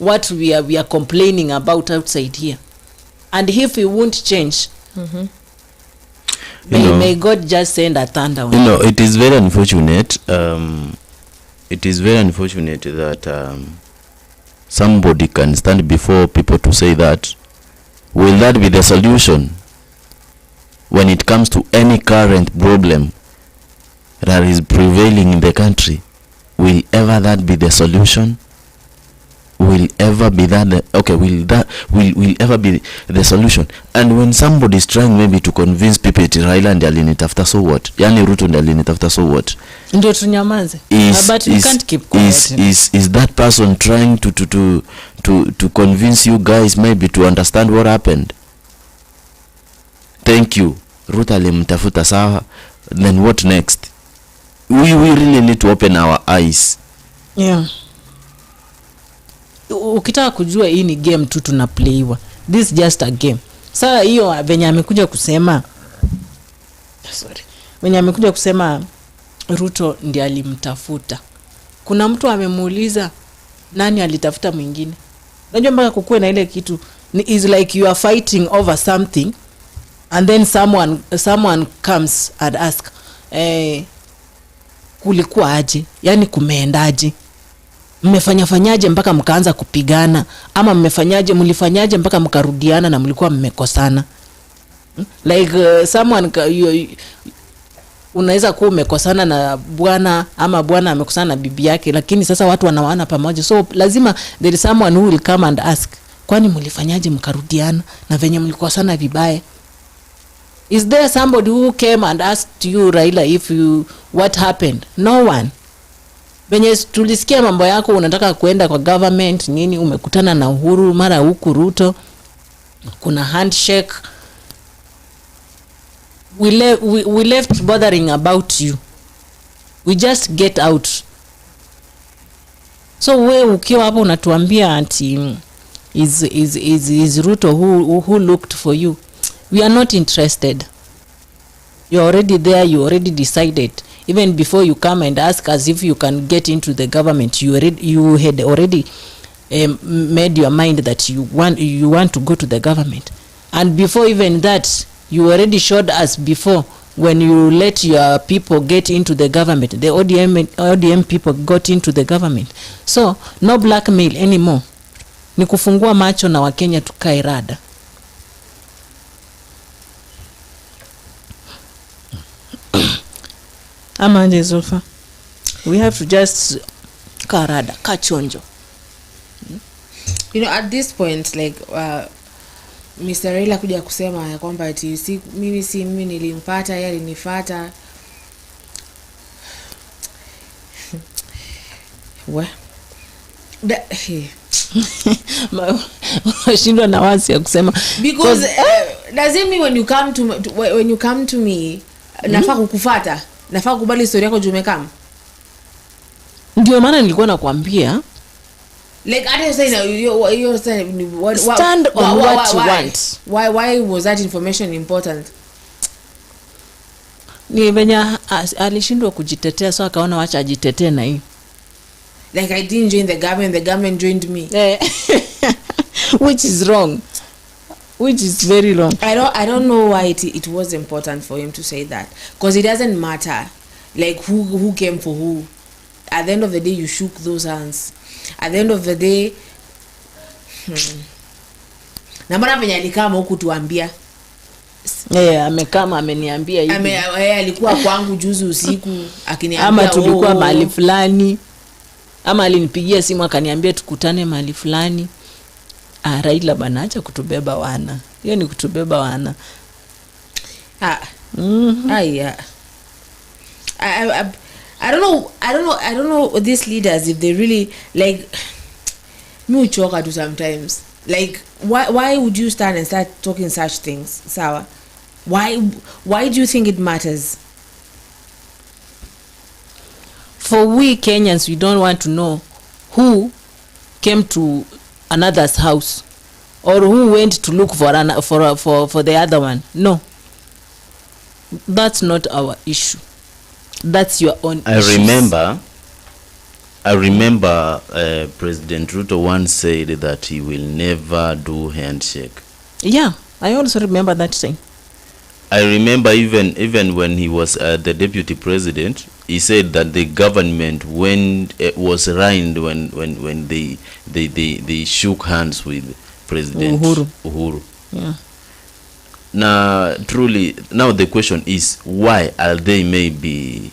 what we are complaining about outside here? And if he won't change, may God just send a thunder on him. It is very unfortunate. It is very unfortunate that somebody can stand before people to say that. Will that be the solution when it comes to any current problem that is prevailing in the country? Will ever that be the solution? Will ever be that will ever be the solution? And when somebody is trying maybe to convince people that Raila and Alinitafuta, so what? Yani Ruto and Alinitafuta, so what? Ndio tunyamaze. But we can't keep quiet. Is that person trying to convince you guys maybe to understand what happened? Thank you. Ruto alimtafuta, sawa. Then what next? We really need to open our eyes. Yeah. Ukitaka kujua hii ni game tu tunaplaywa. This is just a game. Sasa hiyo venye amekuja kusema venye amekuja kusema Ruto ndiye alimtafuta. Kuna mtu amemuuliza nani alitafuta mwingine? Unajua mpaka kukue na ile kitu is like you are fighting over something and then someone comes and ask kulikuwa aje? Yani kumeendaje? Mmefanyaje mpaka mkaanza kupigana, ama mlifanyaje mpaka mkarudiana na mlikuwa mmekosana? Like someone unaweza kuwa umekosana na bwana ama bwana amekosana na bibi yake, lakini sasa watu wanawana pamoja, so lazima there is someone who will come and ask, kwani mlifanyaje mkarudiana na venye mlikosana vibaya? Is there somebody who came and asked you, Raila, what happened? No one. Benye tulisikia mambo yako unataka kuenda kwa government nini, umekutana na Uhuru mara huku Ruto, kuna handshake. We left bothering about you. We just get out. So we ukiwa hapo unatuambia ati is Ruto who looked for you. We are not interested. You are already there, you already decided. Even before you come and ask us if you can get into the government, you had already made your mind that you want to go to the government. And before even that, you already showed us before when you let your people get into the government. The ODM people got into the government. So no blackmail anymore. Ni kufungua macho na Wakenya tukae rada. Amanje Zulfa, we have to just karada kachonjo. At this point, like Mr. Raila kuja kusema ya kwamba ati mimi nilimpata, yeye alinifuata. Mashindwa na wasi ya kusema because does it mean when you come to me nafaa kukufuata? Nafaa kubali story yako juu umekam. Ndio maana nilikuwa nakwambia like I don't say now you're saying what stand on what you want. Why was that information important? Ni venya alishindwa kujitetea, so akaona wacha ajitetee na hii. Like I didn't join the government joined me. Which is wrong. Which is very wrong. I don't know why it was important for him to say that, because it doesn't matter like who came for who. At the end of the day, you shook those hands. At the end of the day, na mbona venye alikama huku tuambia amekama ameniambia hivi. Alikuwa kwangu juzi usiku akiniambia ama tulikuwa mahali fulani, ama alinipigia simu akaniambia tukutane mahali fulani. Raila bana, acha kutubeba wana. Hiyo ni kutubeba wana. I don't know these leaders if they really like me uchoka to sometimes. Like why would you stand and start talking such things? Sawa. Why do you think it matters? For we Kenyans, we don't want to know who came to another's house or who went to look for the other one. No, that's not our issue. That's your own issues. I remember President Ruto once said that he will never do handshake. Yeah, I also remember that thing. I remember even when he was the deputy president, he said that the government was ruined when they shook hands with President Uhuru. Yeah. Now the question is, why are they maybe?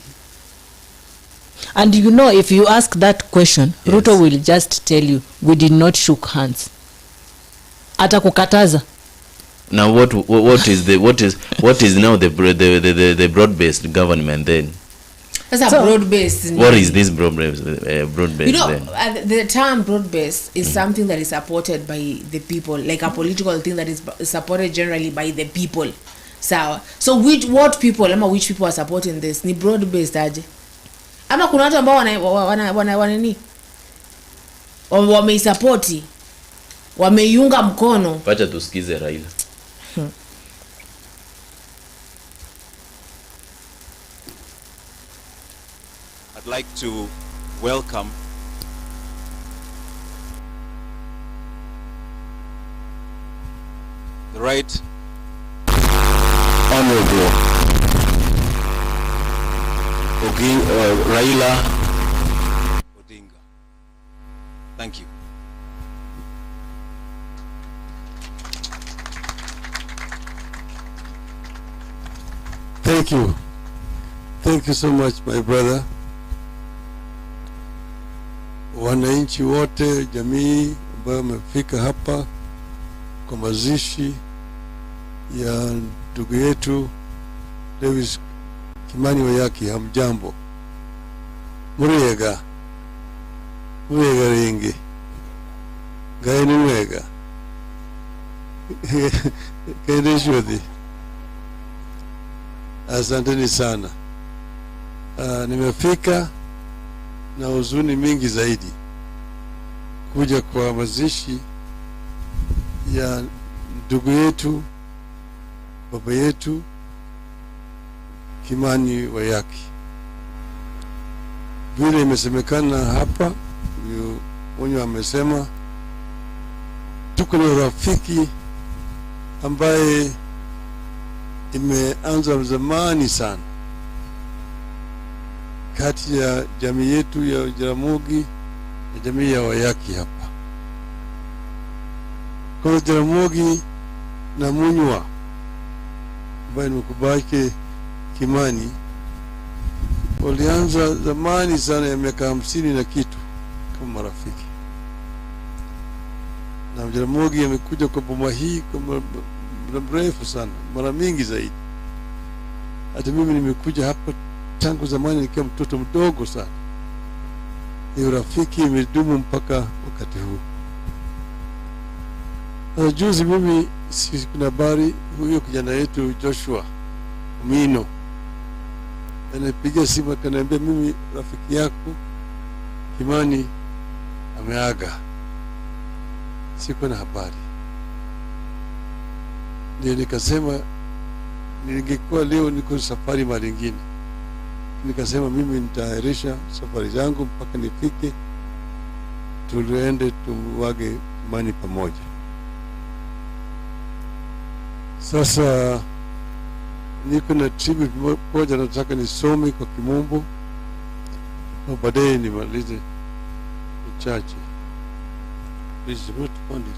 And you know, if you ask that question, yes, Ruto will just tell you we did not shook hands. Atakukataza. Now what is now the broad-based government then? That's a broad-based. What is this broad-based? You know, the term broad-based is something that is supported by the people, like a political thing that is supported generally by the people. So which people are supporting this? Ni broad-based aje? Ama kuna watu ambao wana nini? Wameisupporti, wameiunga mkono. Acha tusikize Raila. I'd like to welcome the Right Honorable Raila Odinga. Thank you. Thank you. Thank you so much, my brother. Wananchi wote, jamii ambayo wamefika hapa kwa mazishi ya ndugu yetu Davis Kimani wa Waki, hamjambo. Muriega ringi gaini mwega kaende shodhi. Asanteni sana. Nimefika na huzuni mingi zaidi kuja kwa mazishi ya ndugu yetu, baba yetu Kimani wa Waki. Vile imesemekana hapa, mwenye amesema tuko na rafiki ambaye imeanza zamani sana kati ya jamii yetu ya Jaramogi na jamii ya Wayaki hapa. Kwa Jaramogi na Munywa ambaye ni mkubake Kimani walianza zamani sana ya miaka 50 na kitu kama marafiki. Na Jaramogi amekuja kwa boma hii kwa muda mrefu sana, mara mingi zaidi. Hata mimi nimekuja hapa tangu zamani nikiwa mtoto mdogo sana. Ni urafiki imedumu mpaka wakati huu. Na juzi mimi kuna habari huyo kijana yetu Joshua Mino anapiga simu akaniambia, mimi rafiki yako Kimani ameaga. Siko na habari. Ndio nikasema ningekuwa leo niko safari mahali nyingine, nikasema mimi nitaahirisha safari zangu mpaka nifike, tuende tumwage Kimani pamoja. Sasa niko na tribute moja nataka nisome kwa Kimombo na baadaye nimalize chache. Please not on this.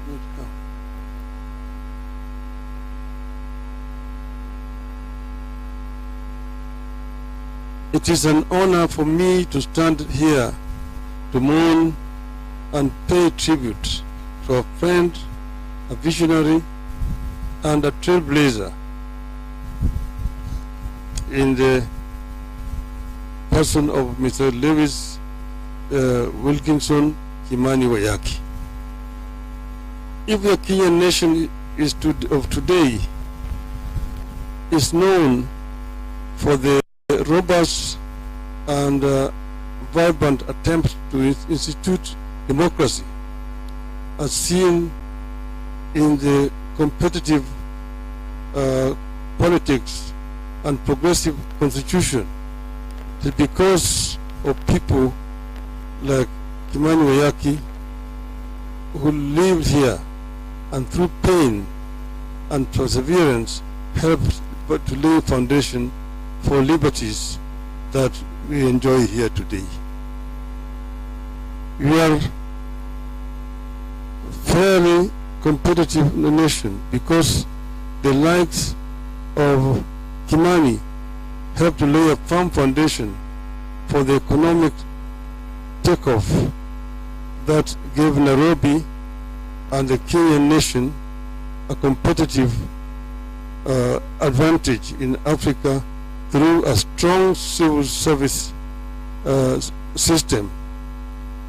Not come. It is an honor for me to stand here to mourn and pay tribute to a friend, a visionary, and a trailblazer in the person of Mr. Lewis Wilkinson Kimani Wayaki. If the Kenyan nation of today is known for the robust and vibrant attempt to institute democracy, as seen in the competitive politics and progressive constitution, it is because of people like Kimani Wayaki, who lived here and through pain and perseverance helped to lay a foundation for liberties that we enjoy here today. We are fairly competitive nation because the likes of Kimani helped to lay a firm foundation for the economic takeoff that gave Nairobi and the Kenyan nation a competitive advantage in Africa through a strong civil service system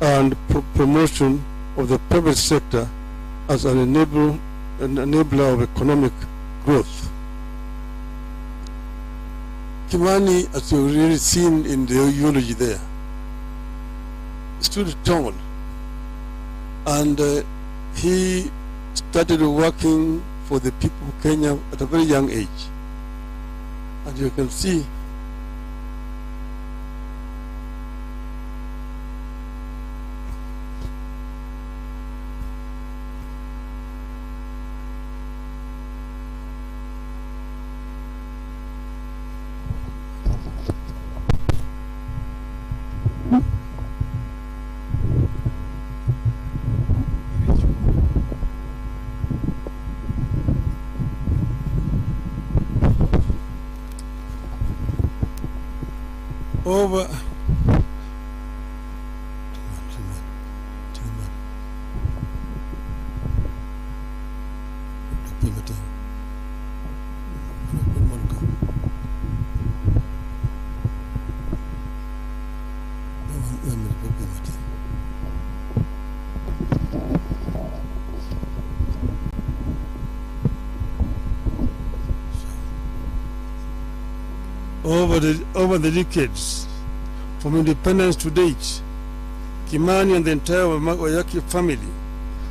and promotion of the private sector as an enabler of economic growth. Kimani, as you've really seen in the eulogy there, stood tall, and he started working for the people of Kenya at a very young age. And you can see over over the decades, from independence to date, Kimani and the entire Wayaki family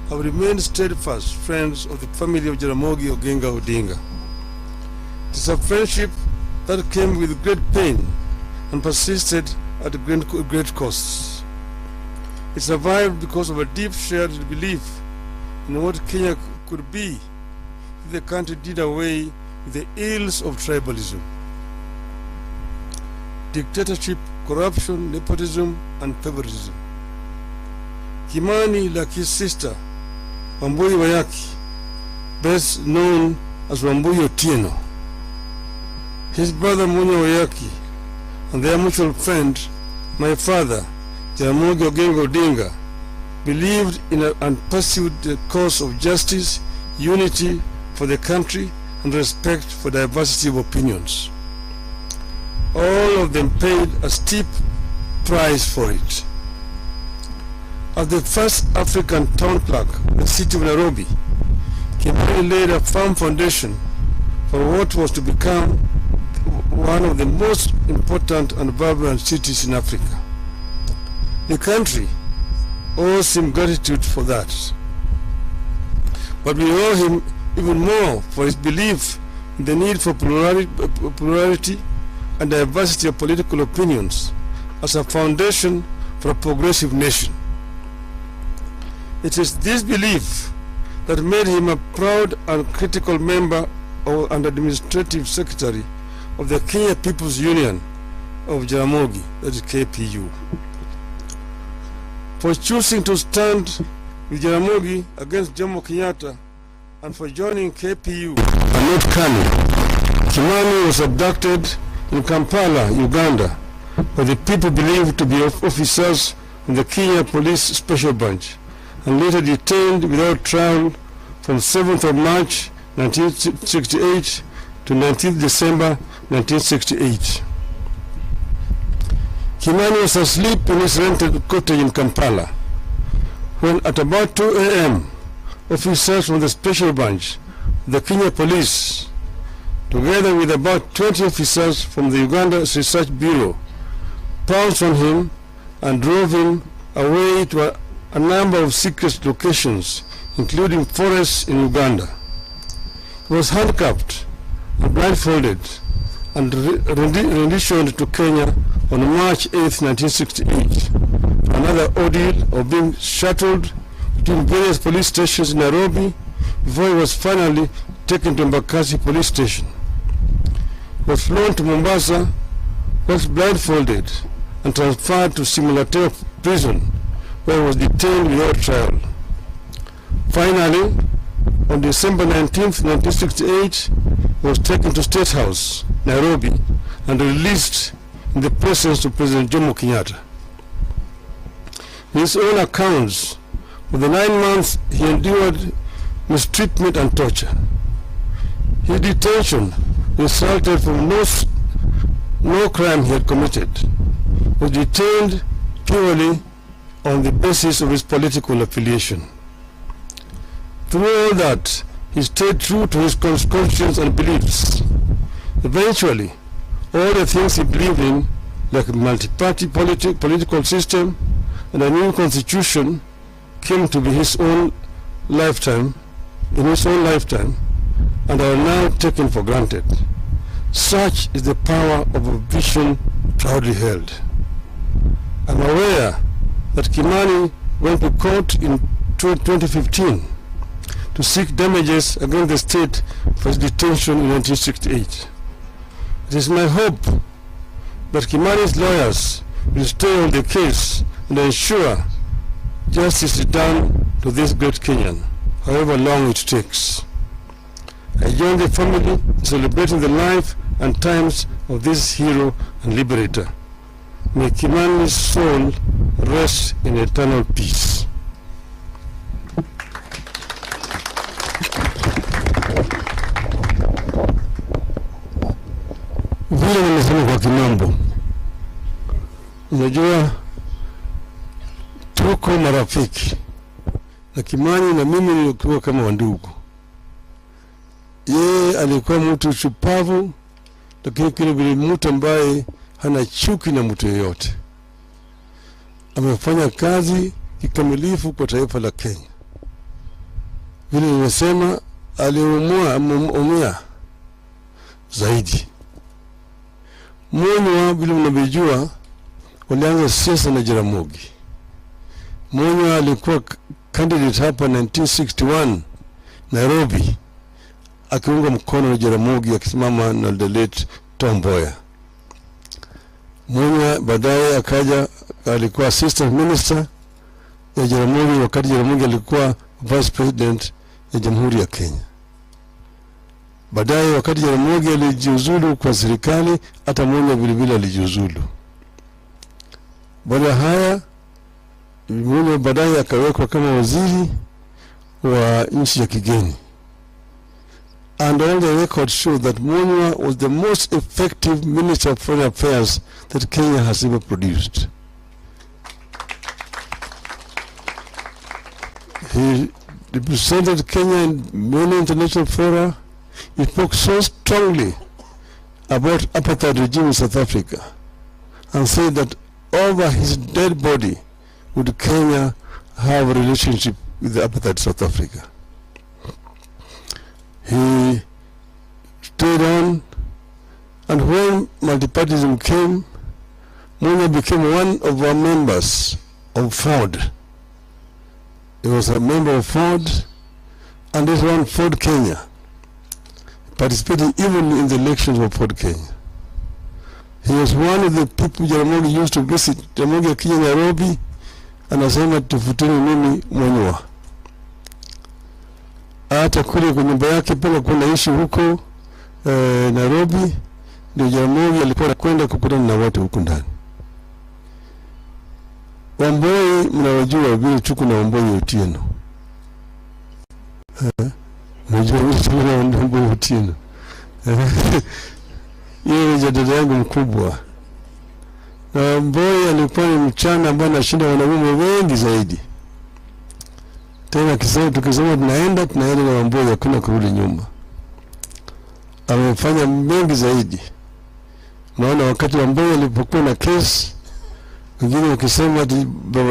have remained steadfast friends of the family of Jaramogi Oginga Odinga. It is a friendship that came with great pain and persisted at great costs. It survived because of a deep shared belief in what Kenya could be if the country did away with the ills of tribalism, dictatorship, corruption, nepotism, and favoritism. Kimani, like his sister, Wambui Wayaki, best known as Wambui Otieno, his brother Munya Wayaki, and their mutual friend, my father, Jaramogi Oginga Odinga, believed in and pursued the cause of justice, unity for the country, and respect for diversity of opinions. All of them paid a steep price for it. As the first African town clerk of the city of Nairobi, Kimani laid a firm foundation for what was to become one of the most important and vibrant cities in Africa. The country owes him gratitude for that. But we owe him even more for his belief in the need for plurality and diversity of political opinions as a foundation for a progressive nation. It is this belief that made him a proud and critical member and administrative secretary of the Kenya People's Union of Jaramogi, that is KPU. For choosing to stand with Jaramogi against Jomo Kenyatta and for joining KPU and not KANU, Kimani was abducted in Kampala, Uganda, by the people believed to be officers from the Kenya Police Special Branch, and later detained without trial from 7th of March 1968 to 19th December 1968. Kimani was asleep in his rented cottage in Kampala when at about 2 a.m. officers from the Special Branch, the Kenya Police, together with about 20 officers from the Uganda Research Bureau, pounced on him and drove him away to a number of secret locations, including forests in Uganda. He was handcuffed and blindfolded and renditioned to Kenya on March 8, 1968, for another ordeal of being shuttled between various police stations in Nairobi before he was finally taken to Mbakasi police station. He was flown to Mombasa, was blindfolded and transferred to Simulateur prison, where he was detained without trial. Finally, on December 19, 1968, he was taken to State House, Nairobi, and released in the presence of President Jomo Kenyatta. In his own accounts, for the 9 months he endured mistreatment and torture. His detention resulted from no crime he had committed. He was detained purely on the basis of his political affiliation. Through all that, he stayed true to his conscience and beliefs. Eventually, all the things he believed in, like a multi-party political system and a new constitution, came to be in his own lifetime, and are now taken for granted. Such is the power of a vision proudly held. I'm aware that Kimani went to court in 2015 to seek damages against the state for his detention in 1968. It is my hope that Kimani's lawyers will stay on the case and ensure justice is done to this great Kenyan, however long it takes. I join the family in celebrating the life and times of this hero and liberator. May Kimani's soul rest in eternal peace. Vile nimesema kwa kimambo, unajua tuko marafiki na Kimani na mimi nilikuwa kama wandugu. Yeye alikuwa mtu shupavu, lakini kile vile mtu ambaye hana chuki na mtu yeyote. Amefanya kazi kikamilifu kwa taifa la Kenya. Vile nimesema, aliumia zaidi. Mwenye vile mnavyojua walianza siasa na Jaramogi. Mwenye alikuwa candidate hapa 1961 Nairobi, akiunga mkono na Jaramogi, akisimama na the late Tom Mboya. Mwenye baadaye akaja, alikuwa assistant minister ya Jaramogi wakati Jaramogi alikuwa vice president ya Jamhuri ya Kenya. Baadaye wakati Jaramogi alijiuzulu kwa serikali, hata Mwenye vile vile alijiuzulu. Baada haya Mwenye baadaye akawekwa kama waziri wa nchi ya kigeni. And all the records show that Mwenye was the most effective Minister of Foreign Affairs that Kenya has ever produced. He represented Kenya in many international fora. He spoke so strongly about apartheid regime in South Africa and said that over his dead body would Kenya have a relationship with the apartheid South Africa. He stayed on, and when multipartyism came, Munya became one of our members of Ford. He was a member of Ford, and this one Ford Kenya, participating even in the elections of Ford Kenya. He was one of the people Jaramogi used to visit. Jaramogi akija Nairobi, anasema tufuteni mimi Mwenyewa. Hata kule kwa nyumba yake pale kuna ishi huko Nairobi, ndio Jaramogi alikuwa anakwenda kukutana na watu huko ndani. Wamboi mnawajua vile Chuku na Wamboi Otieno. Mnajua vile Chuku na Wamboi Otieno. Yeye ni dada yangu mkubwa. Na Wamboi alikuwa ni mchana ambaye anashinda wanaume wengi zaidi. Tena tukisema tunaenda na Wamboi, hakuna kurudi nyuma. Amefanya mengi zaidi. Naona wakati Wamboi alipokuwa na kesi, wengine wakisema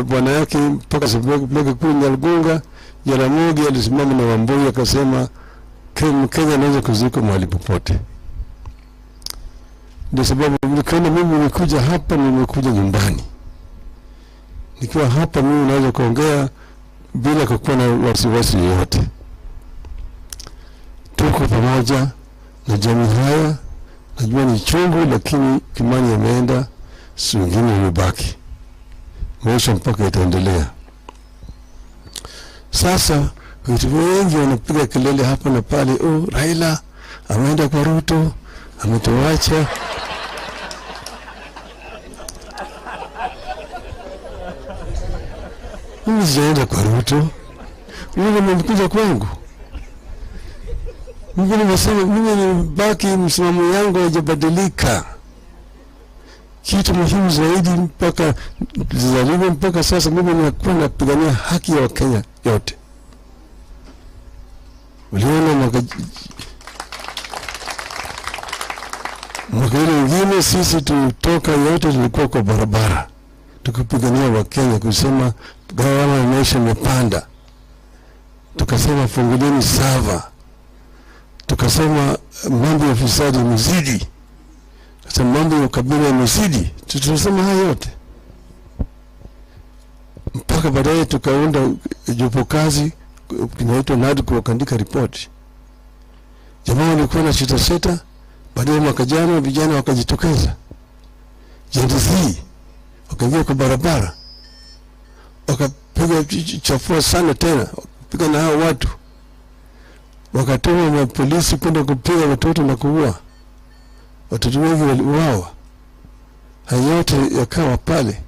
bwana yake mpaka sipeke kule Nyalgunga, Jaramogi alisimama na Wamboi akasema Kenya anaweza kuzika mahali popote. Ndio sababu mimi nimekuja hapa, nimekuja nyumbani. Nikiwa hapa mimi naweza kuongea bila kukuwa na wasiwasi yoyote. Tuko pamoja na jamii haya. Najua ni chungu, lakini Kimani ameenda, si wengine wamebaki. Maisha mpaka itaendelea. Sasa watu wengi wanapiga kelele hapa na pale, Raila ameenda kwa Ruto, ametuacha. Mimi sijaenda kwa Ruto. Mimi nimekuja kwangu. Mimi nimesema mimi nibaki, msimamo yangu haijabadilika. Kitu muhimu zaidi mpaka zizaliwe mpaka sasa, mimi ninakuwa napigania haki ya Wakenya yote. Uliona mwaka mwingine sisi tutoka yote tulikuwa kwa barabara tukipigania Wakenya, kusema gharama ya maisha imepanda, tukasema fungulieni sava, tukasema mambo ya ufisadi mzidi, tukasema mambo ya ukabila yamezidi. Tulisema haya yote mpaka baadaye tukaunda jopo kazi kinaitwa NADCO, wakaandika ripoti. Jamaa walikuwa na shita, baadaye mwaka jana vijana wakajitokeza, JDC wakaingia kwa barabara, wakapiga chafua sana tena, wakapiga na hao watu, wakatuma mapolisi kwenda kupiga watoto na kuua watoto wengi, waliuawa. Hayo yote yakawa pale,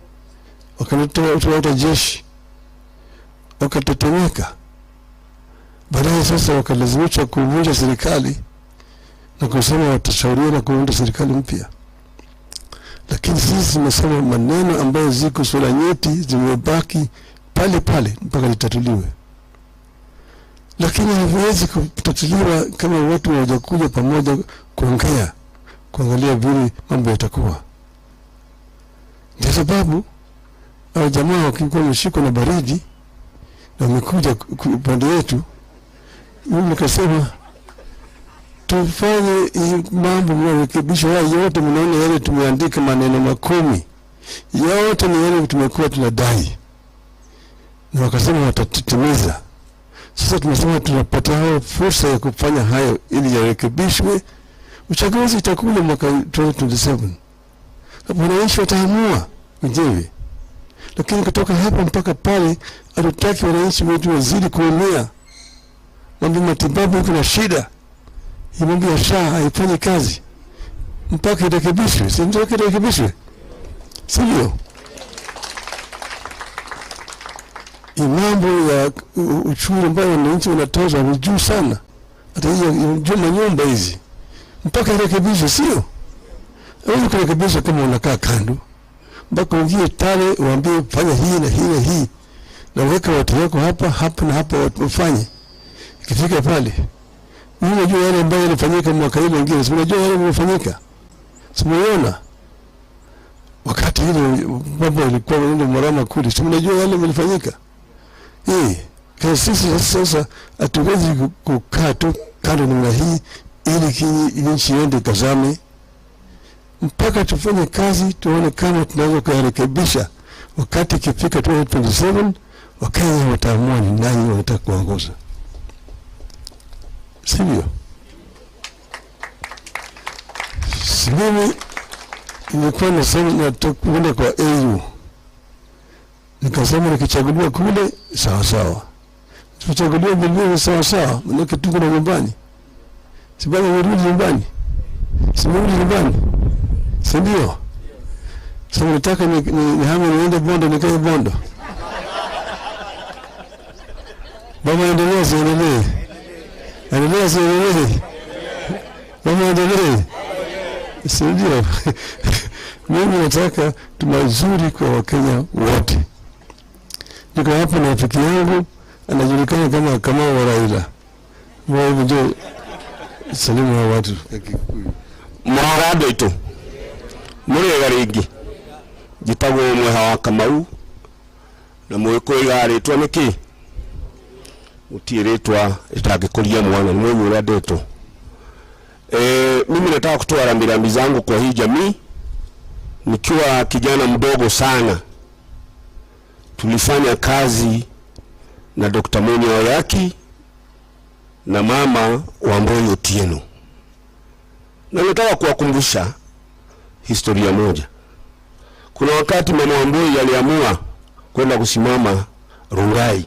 wakaleta jeshi, wakatetemeka. Baadaye sasa wakalazimisha kuvunja serikali na kusema watashauriana kuunda serikali mpya. Lakini sisi tumesema maneno ambayo ziko sura nyeti zimebaki pale pale mpaka litatuliwe. Lakini haviwezi kutatuliwa kama watu hawajakuja pamoja kuongea, kuangalia vile mambo yatakuwa. Ndio sababu hao jamaa wakikuwa wameshikwa na baridi na wamekuja upande wetu, mimi nikasema tufanye mambo mnarekebisha haya yote. Mnaona yale tumeandika maneno 10 yote ni yale tumekuwa tunadai, na wakasema watatimiza. Sasa tunasema tunapata hao fursa ya kufanya hayo ili yarekebishwe. Uchaguzi itakuwa mwaka 2027, hapo wananchi wataamua wenyewe. Lakini kutoka hapa mpaka pale hatutaki wananchi wetu wazidi kuumia. Mambo matibabu kuna shida, hii mambo ya SHA haifanyi kazi mpaka irekebishwe. Si ndio irekebishwe? Sio hii mambo ya uchumi ambao wananchi wanatozwa ni juu sana, hata hiyo nyumba hizi mpaka irekebishwe. Sio hawezi kurekebisha kama unakaa kando, mpaka ungie tale uambie fanya hii na hii na hii, na weka watu wako hapa na hapa wafanye. Ikifika pale Unajua yale ambayo yalifanyika mwaka ile mwingine, unajua yale yalifanyika. Simuona wakati ile mambo ilikuwa ndio marama kuli, unajua yale yalifanyika. Kwa sasa hatuwezi kukaa tu kando namna hii ili nchi iende kazame, mpaka tufanye kazi tuone kama tunaweza kurekebisha. Wakati ikifika 2027 Wakenya wataamua ni nani wanataka kuongoza, sivyo? Mimi nilikuwa nasema natakwenda kwa AU, nikasema nikichaguliwa kule sawa sawa, tuchaguliwa bilbili sawa sawa, manake tuko na nyumbani. Sibali nirudi nyumbani, simerudi nyumbani, si ndio? Sasa nataka ni hame niende Bondo, nikae Bondo. Baba endelea, siendelee? Endelea, siendelee? Baba endelee, si ndio? Mimi nataka tumazuri kwa Wakenya wote. Niko hapa na rafiki yangu anajulikana kama wa Raila. Wao ndio salimu wa watu Mwarado ito muri garingi gitagwo mwe hawa Kamau na mwiko igaritwa niki utiritwa itagikuria mwana ni mwe uradetwo. Mimi nataka kutoa rambirambi zangu kwa hii jamii. Nikiwa kijana mdogo sana tulifanya kazi na Dr. Waki na mama Wamboi Otieno. Na nataka kuwakumbusha historia moja. Kuna wakati mama Wamboi aliamua kwenda kusimama Rungai,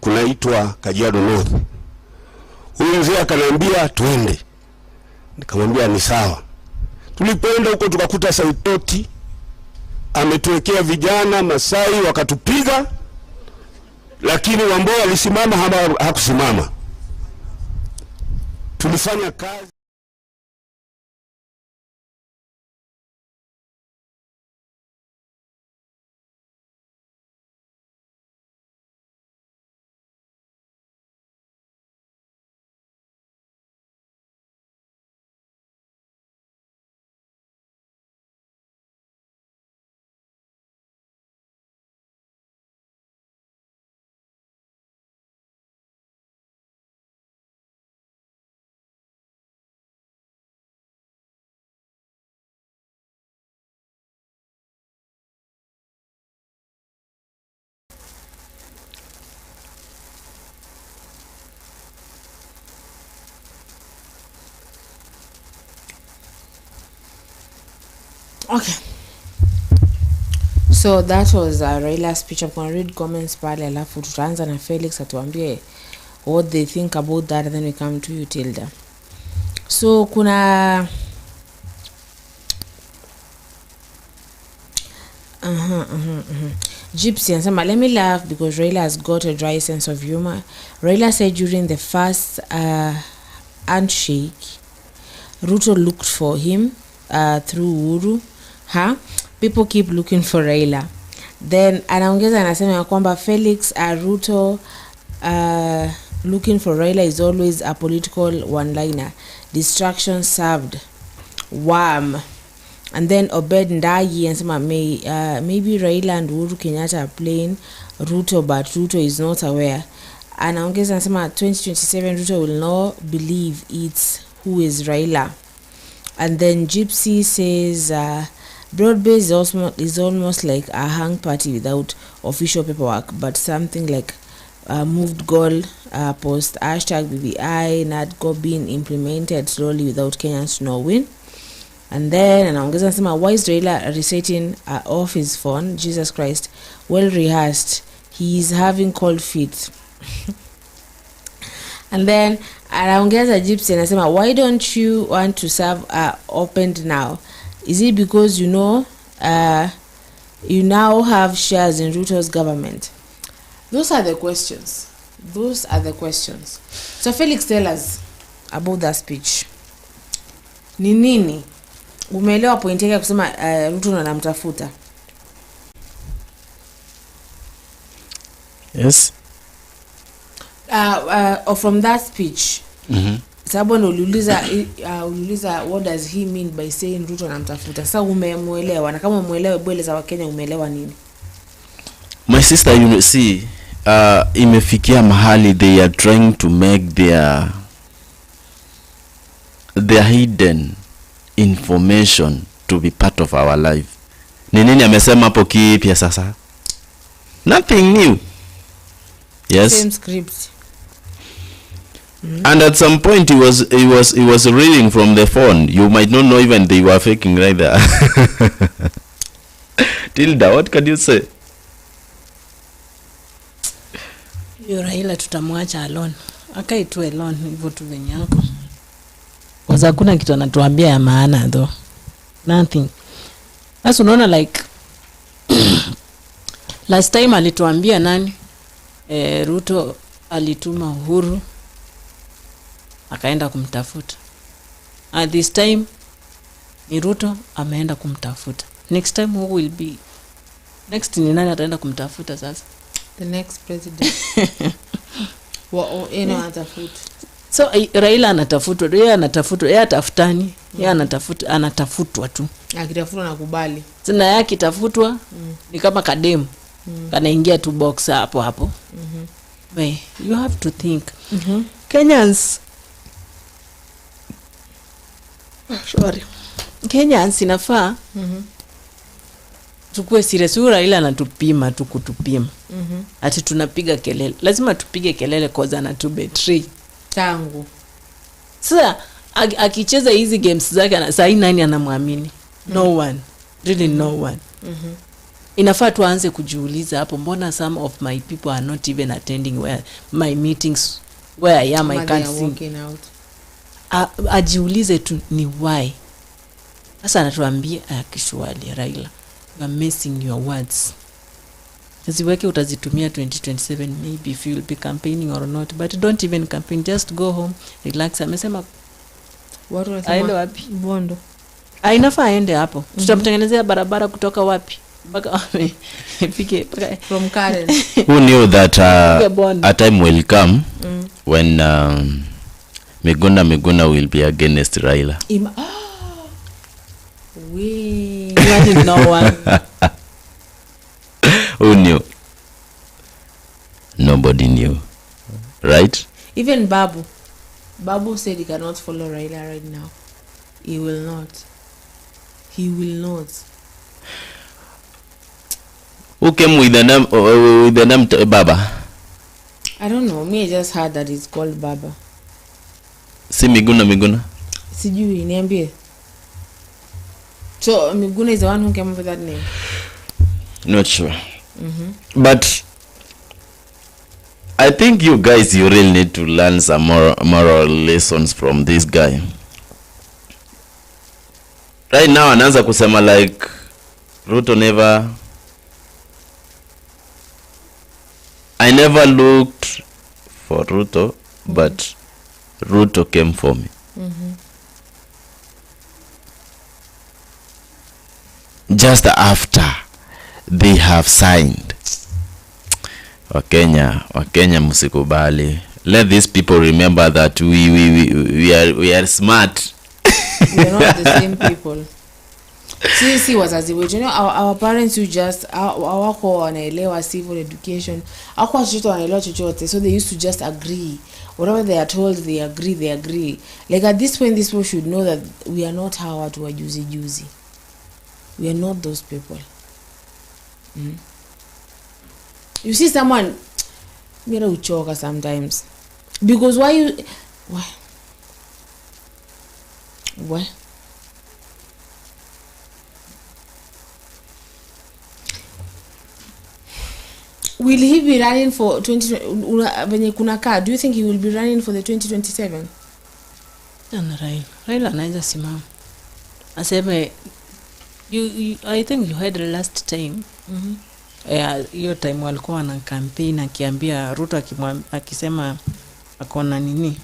kunaitwa Kajiado North. Huyu mzee akaniambia twende. Nikamwambia ni sawa. Tulipoenda huko tukakuta Saitoti ametuwekea vijana Masai wakatupiga, lakini Wamboi alisimama, hakusimama. Tulifanya kazi Okay. So that was Raila's speech. I'm going to read comments pale alafu tutaanza na Felix atuambie what they think about that, and then we come to you, Tilda. So kuna Gypsy anasema, let me laugh because Raila has got a dry sense of humor. Raila said during the first handshake Ruto looked for him through Uhuru. People keep looking for Raila. Then anaongeza anasema kwamba Felix Ruto looking for Raila is always a political one-liner. Distraction served. Wham. And then Obed Ndagi anasema maybe Raila and Uhuru Kenyatta are playing Ruto, but Ruto is not aware. Anaongeza anasema 2027 Ruto will not believe it's who is Raila. And then Gypsy says broad-based is almost like a hang party without official paperwork, but something like moved goal post #BBI NADCO being implemented slowly without Kenyans knowing. And then anaongeza anasema, why is Raila resetting off his phone? Jesus Christ, well rehearsed. He is having cold feet. And then anaongeza Gypsy anasema, why don't you want to serve opened now? Is it because you know you now have shares in Ruto's government? Those are the questions. So Felix, tell us about that speech. Ni nini umeelewa point yake kusema Ruto anamtafuta? Yes. Or from that speech, sababu ndo uliuliza what does he mean by saying Ruto anamtafuta. Sasa umemuelewa, na kama umeelewa bwele za Wakenya umeelewa nini? My sister, you see, imefikia mahali they are trying to make their hidden information to be part of our life. Ni nini amesema hapo kipya sasa? Nothing new. Yes. Same script. And at some point he was reading from the phone. You might not know even they were faking right there. Tilda, what can you say? Raila tutamwacha alone. Akai tu alone hivyo tu venye yako. Kwa sababu kuna kitu anatuambia ya maana though. Nothing. Sasa unaona like last time alituambia nani? Ruto alituma Uhuru akaenda kumtafuta. At this time ni Ruto ameenda kumtafuta. Next time who will be? Next ni nani ataenda kumtafuta sasa? The next president. Atafuta. So Raila anatafutwa, yeye anatafutwa, yeye atafutani, yeye anatafutwa tu. Akitafutwa nakubali. Sina yake tafutwa ni kama kademu. Kanaingia tu box hapo. But you have to think. Kenyans Kenyans inafaa tukue serious. Raila anatupima tu kutupima. Ati tunapiga kelele. Lazima tupige kelele cause anatu betray tangu. Sasa akicheza hizi games zake na sai nani anamwamini? No one. Really no one. Inafaa tuanze kujiuliza hapo, mbona some of my people are not even attending my meetings where I am, I can't see. Ajiulize tu ni why. Sasa anatuambia akishwali Raila, you are missing your words. Ziweke utazitumia 2027 maybe if you will be campaigning or not, but don't even campaign, just go home, relax. Amesema watu wanasema aende wapi? Bondo. Inafaa aende hapo. Tutamtengenezea barabara kutoka wapi mpaka ifike from Karen. Who knew that a time will come when Miguna will be against Raila? We didn't know one. Who knew? Nobody knew, right? Even Babu said he cannot follow Raila right now. He will not. Who came with the name Baba? I don't know. Me, I just heard that it's called Baba. Si Miguna. Sijui, niambie. So Miguna is the one who came up with that name? Not sure. But I think you guys, you really need to learn some moral lessons from this guy. Right now anaanza kusema like Ruto I never looked for Ruto, but Ruto came for me. Just after they have signed. Wakenya musikubali. Let these people remember that we are smart. We are not the same people. See wazazi wetu, you know, our parents who just hawako wanaelewa civil education, hawako chochote wanaelewa chochote, so they used to just agree whatever they are told. They agree. Like at this point, these people should know that we are not hawa watu wa juzi. We are not those people. You see someone mira uchoka sometimes because why will he be running for 20 kuna car? Do you think he will be running for the 2027? Raila anaweza simama aseme I think you heard the last time. Hiyo time walikuwa na campaign akiambia Ruto akisema akona nini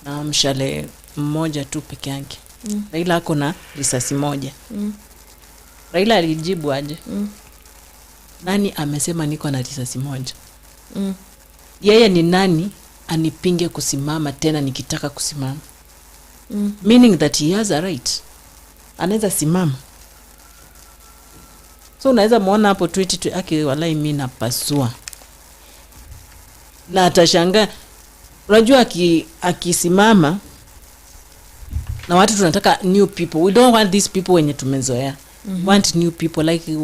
na mshale mmoja tu peke yake. Raila akona risasi moja. Raila alijibu aje? Nani amesema niko na risasi moja? Yeye ni nani anipinge kusimama tena nikitaka kusimama. Meaning that he has a right. Anaweza simama. So unaweza muona hapo tweet walai mimi napasua. Na atashangaa. Unajua akisimama na watu tunataka new people. We don't want these people wenye tumezoea. Want new people like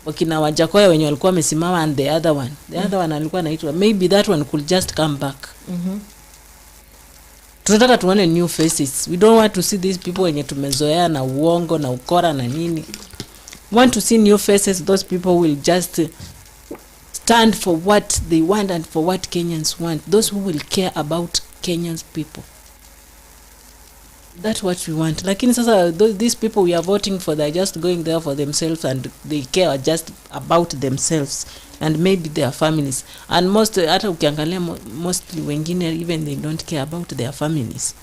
wakina Wajakoya wenye walikuwa wamesimama and the other one alikuwa anaitwa, maybe that one could just come back. Tunataka tuone new faces. We don't want to see these people wenye tumezoea na uongo na ukora na nini. We want to see new faces. Those people will just stand for what they want and for what Kenyans want. Those who will care about Kenyans people. That's what we want. Lakini sasa these people we are voting for, they're just going there for themselves and they care just about themselves and maybe their families. And hata ukiangalia mostly wengine even they don't care about their families.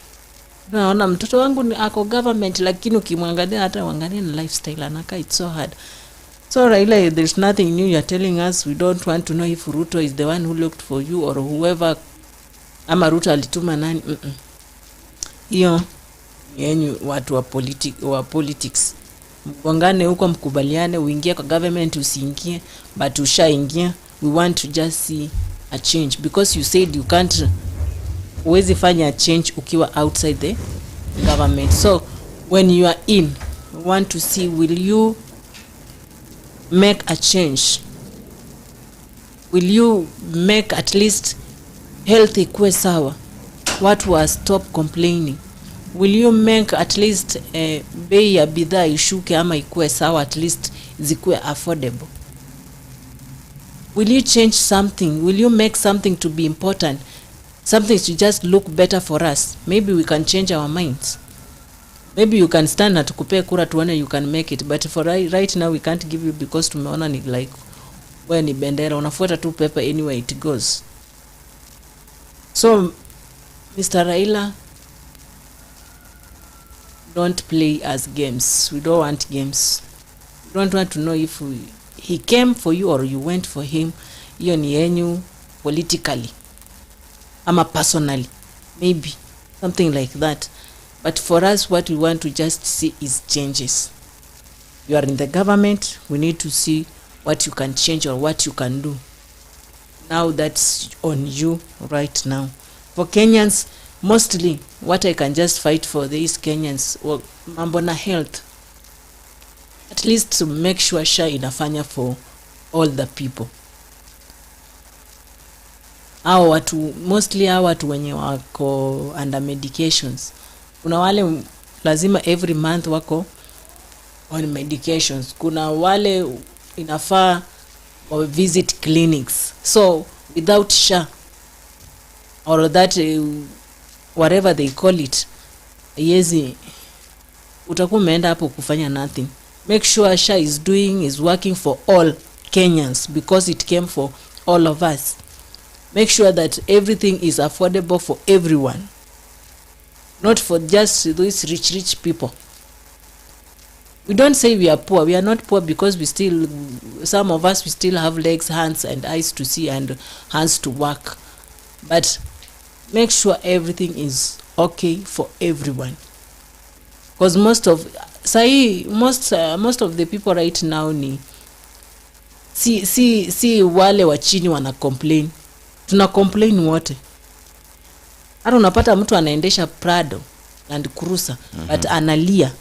Naona mtoto wangu ako government, lakini ukimwangalia hata uangalie na lifestyle anaka, it's so hard. So Raila, there's nothing new you're telling us. We don't want to know if Ruto is the one who looked for you or whoever, ama Ruto alituma nani. Hiyo yenyu watu wa politics. Mgongane huko, mkubaliane, uingie kwa government usiingie, but ushaingia. We want to just see a change because you said you can't, uwezi fanya a change ukiwa outside the government. So when you are in, we want to see, will you make a change? Will you make at least health ikuwe sawa? Watu wa stop complaining. Will you make at least bei ya bidhaa ishuke ama ikuwe sawa, at least zikuwe affordable? Will you change something? Will you make something to be important? Something to just look better for us? Maybe we can change our minds. Maybe you can stand na tukupe kura tuone you can make it, but for right now we can't give you because tumeona ni like wewe ni bendera unafuata tu paper anyway it goes. So Mr. Raila, don't play as games. We don't want games. We don't want to know if he came for you or you went for him. Hiyo ni yenyu politically ama personally, maybe something like that. But for us, what we want to just see is changes. You are in the government, we need to see what you can change or what you can do. Now that's on you right now. For Kenyans, mostly what I can just fight for these Kenyans, well, mambo na health. At least to make sure SHA inafanya for all the people. Hao watu, mostly hao watu wenye wako under medications. Kuna wale lazima every month wako on medications. Kuna wale inafaa wa visit clinics. So without SHA or that whatever they call it, yezi utakuwa umeenda hapo kufanya nothing. Make sure SHA is working for all Kenyans because it came for all of us. Make sure that everything is affordable for everyone, not for just those rich people. We don't say we are poor. We are not poor because some of us, we still have legs, hands and eyes to see and hands to work. But make sure everything is okay for everyone. Because most of the people right now ni si wale wa chini wana complain. Tuna complain wote. Hata unapata mtu anaendesha Prado and Cruiser, but analia,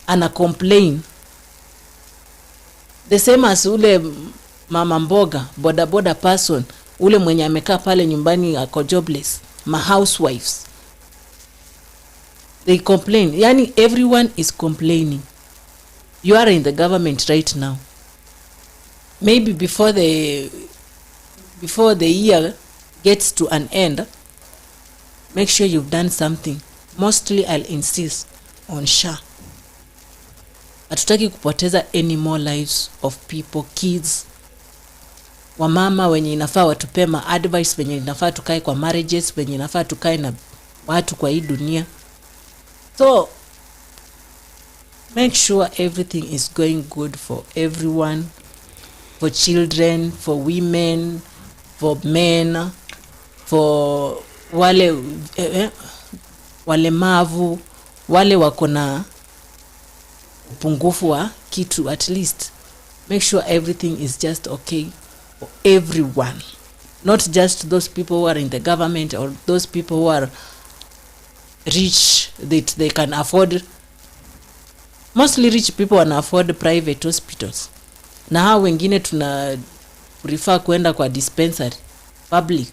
ana complain. The same as ule mama mboga, boda person, ule mwenye amekaa pale nyumbani ako jobless, ma housewives. They complain. Yani everyone is complaining. You are in the government right now. Maybe before the year gets to an end, make sure you've done something. Mostly I'll insist on SHA. Hatutaki kupoteza any more lives of people, kids, wamama wenye inafaa watupe ma advice, wenye inafaa tukae kwa marriages, wenye inafaa tukae na watu kwa hii dunia. So make sure everything is going good for everyone, for children, for women, for men, for wale walemavu, wale wako na upungufu wa kitu. At least make sure everything is just okay for everyone, not just those people who are in the government or those people who are rich that they can afford. Mostly rich people can afford private hospitals, na hao wengine tuna prefer kwenda kwa dispensary public,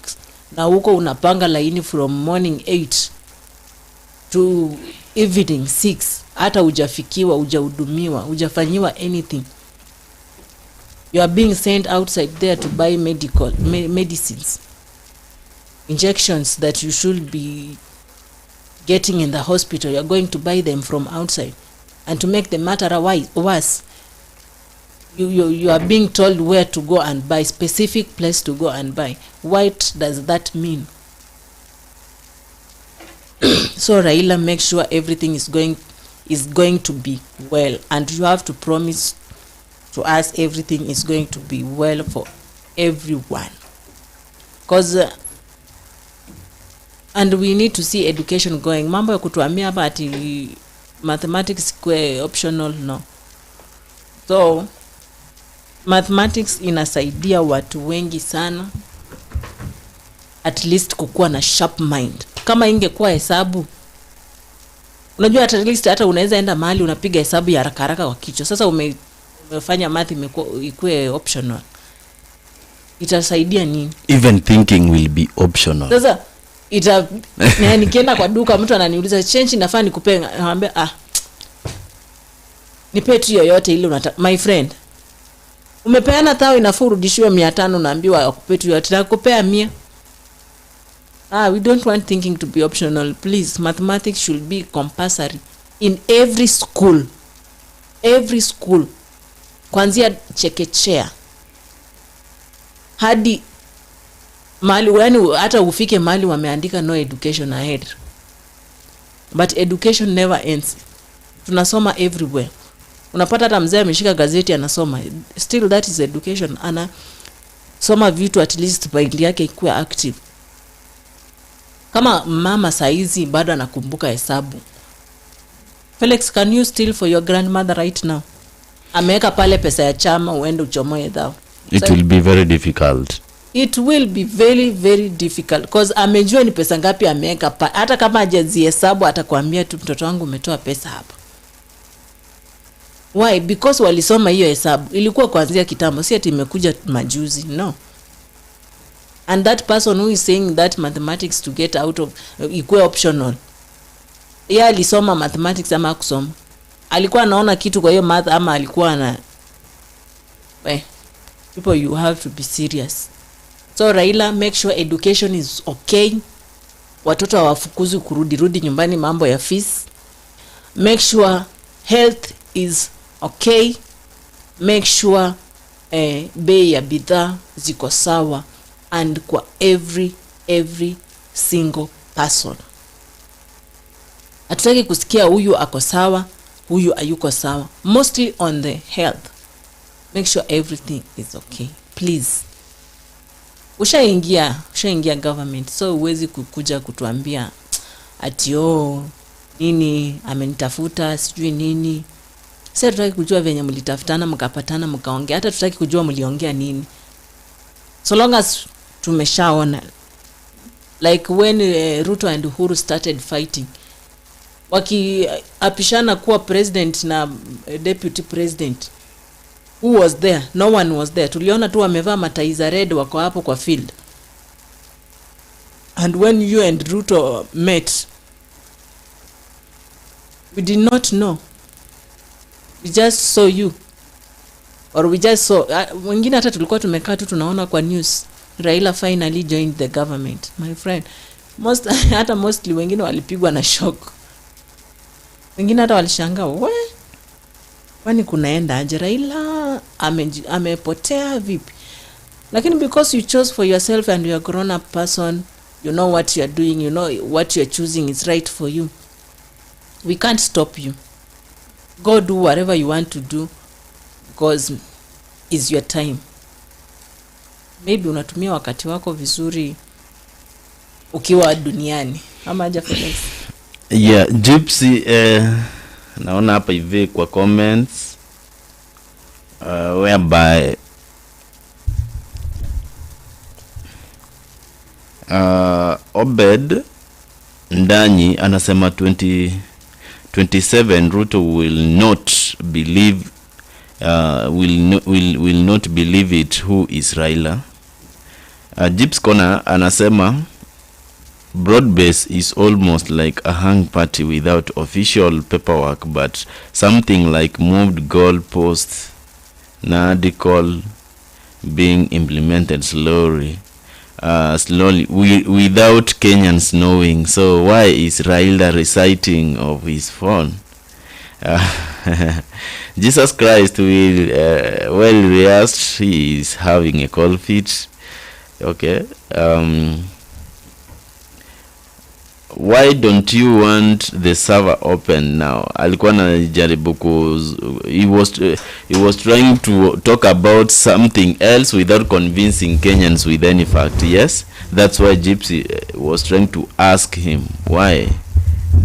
na huko unapanga laini from morning 8 to evening 6, hata hujafikiwa, hujahudumiwa, hujafanyiwa anything. You are being sent outside there to buy medicines, injections that you should be getting in the hospital. You are going to buy them from outside. And to make the matter worse, you are being told where to go and buy, specific place to go and buy. What does that mean? So Raila, make sure everything is going to be well, and you have to promise to us everything is going to be well for everyone, because and we need to see education going. Mambo ya kutuambia hapa ati mathematics kwa optional, no. So mathematics inasaidia watu wengi sana, at least kukuwa na sharp mind. Kama ingekuwa hesabu, unajua at least hata unaweza enda mahali unapiga hesabu ya haraka haraka kwa kichwa. Sasa umefanya math ikuwe optional, itasaidia nini? Even thinking will be optional. Sasa nikienda kwa duka mtu ananiuliza change nafaa nikupe, naambia nipe tu yoyote ile unataka. My friend, umepeana tao inafaa urudishiwe 500, naambiwa akupe tu yote, nakupea 100. We don't want thinking to be optional. Please, mathematics should be compulsory in every school. Every school. Kuanzia chekechea hadi mahali, yani hata ufike mahali wameandika no education ahead. But education never ends. Tunasoma everywhere. Unapata hata mzee ameshika gazeti anasoma. Still that is education. Ana soma vitu at least brain yake ikuwe active. Kama mama saizi bado anakumbuka hesabu. Felix, can you steal for your grandmother right now? Ameweka pale pesa ya chama uende uchomoe dhao. It will be very difficult. It will be very very difficult because amejua ni pesa ngapi ameweka pale. Hata kama hajazihesabu atakwambia tu mtoto wangu umetoa pesa hapa. Why? Because walisoma hiyo hesabu. Ilikuwa kuanzia kitambo, si ati imekuja majuzi. No. And that person who is saying that mathematics to get out of equal optional, yeye alisoma mathematics ama kusoma? Alikuwa anaona kitu kwa hiyo math ama alikuwa na people, you have to be serious. So Raila, make sure education is okay. Watoto hawafukuzi kurudi nyumbani mambo ya fees. Make sure health is okay. Make sure bei ya bidhaa ziko sawa and kwa every single person. Hatutaki kusikia huyu ako sawa, huyu hayuko sawa. Mostly on the health. Make sure everything is okay. Please. Ushaingia government, so uwezi kukuja kutuambia ati nini amenitafuta sijui nini. Sasa tutaki kujua venye mlitafutana mkapatana mkaongea, hata tutaki kujua mliongea nini. So long as tumeshaona, like when Ruto and Uhuru started fighting, wakiapishana kuwa president na deputy president, who was there? No one was there. Tuliona tu wamevaa mataiza red wako hapo kwa field. And when you and Ruto met, we did not know. We just saw you. Or we just saw, wengine hata tulikuwa tumekaa tu tunaona kwa news, Raila finally joined the government. My friend, mostly wengine walipigwa na shock. Wengine hata walishangaa, kwani kunaenda aje? Raila amepotea vipi? Lakini because you chose for yourself and you are a grown up person, you know what you are doing, you know what you are choosing is right for you. We can't stop you. Go do whatever you want to do because it's your time. Maybe unatumia wakati wako vizuri ukiwa duniani ama aja Felix. Yeah, Gypsy naona hapa hivi kwa comments whereby Obed Ndanyi anasema 27 Ruto will not believe will not believe it who is Raila. Gyps Corner anasema broad base is almost like a hang party without official paperwork, but something like moved goalposts na article being implemented slowly without Kenyans knowing. So why is Raila reciting of his phone? Jesus Christ will well rehearsed. He is having a cold feet. Okay. Why don't you want the server open now? Alikuwa anajaribu he was trying to talk about something else without convincing Kenyans with any fact. Yes, that's why Gypsy was trying to ask him, why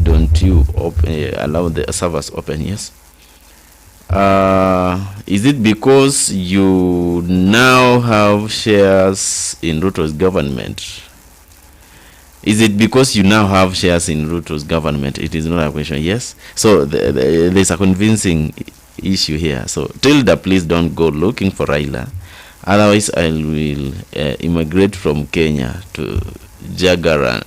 don't you allow the servers open? Yes. Is it because you now have shares in Ruto's government? Is it because you now have shares in Ruto's government? It is not a question. Yes. So there's a convincing issue here. So Tilda, please don't go looking for Raila. Otherwise, I will immigrate from Kenya to Jagaran.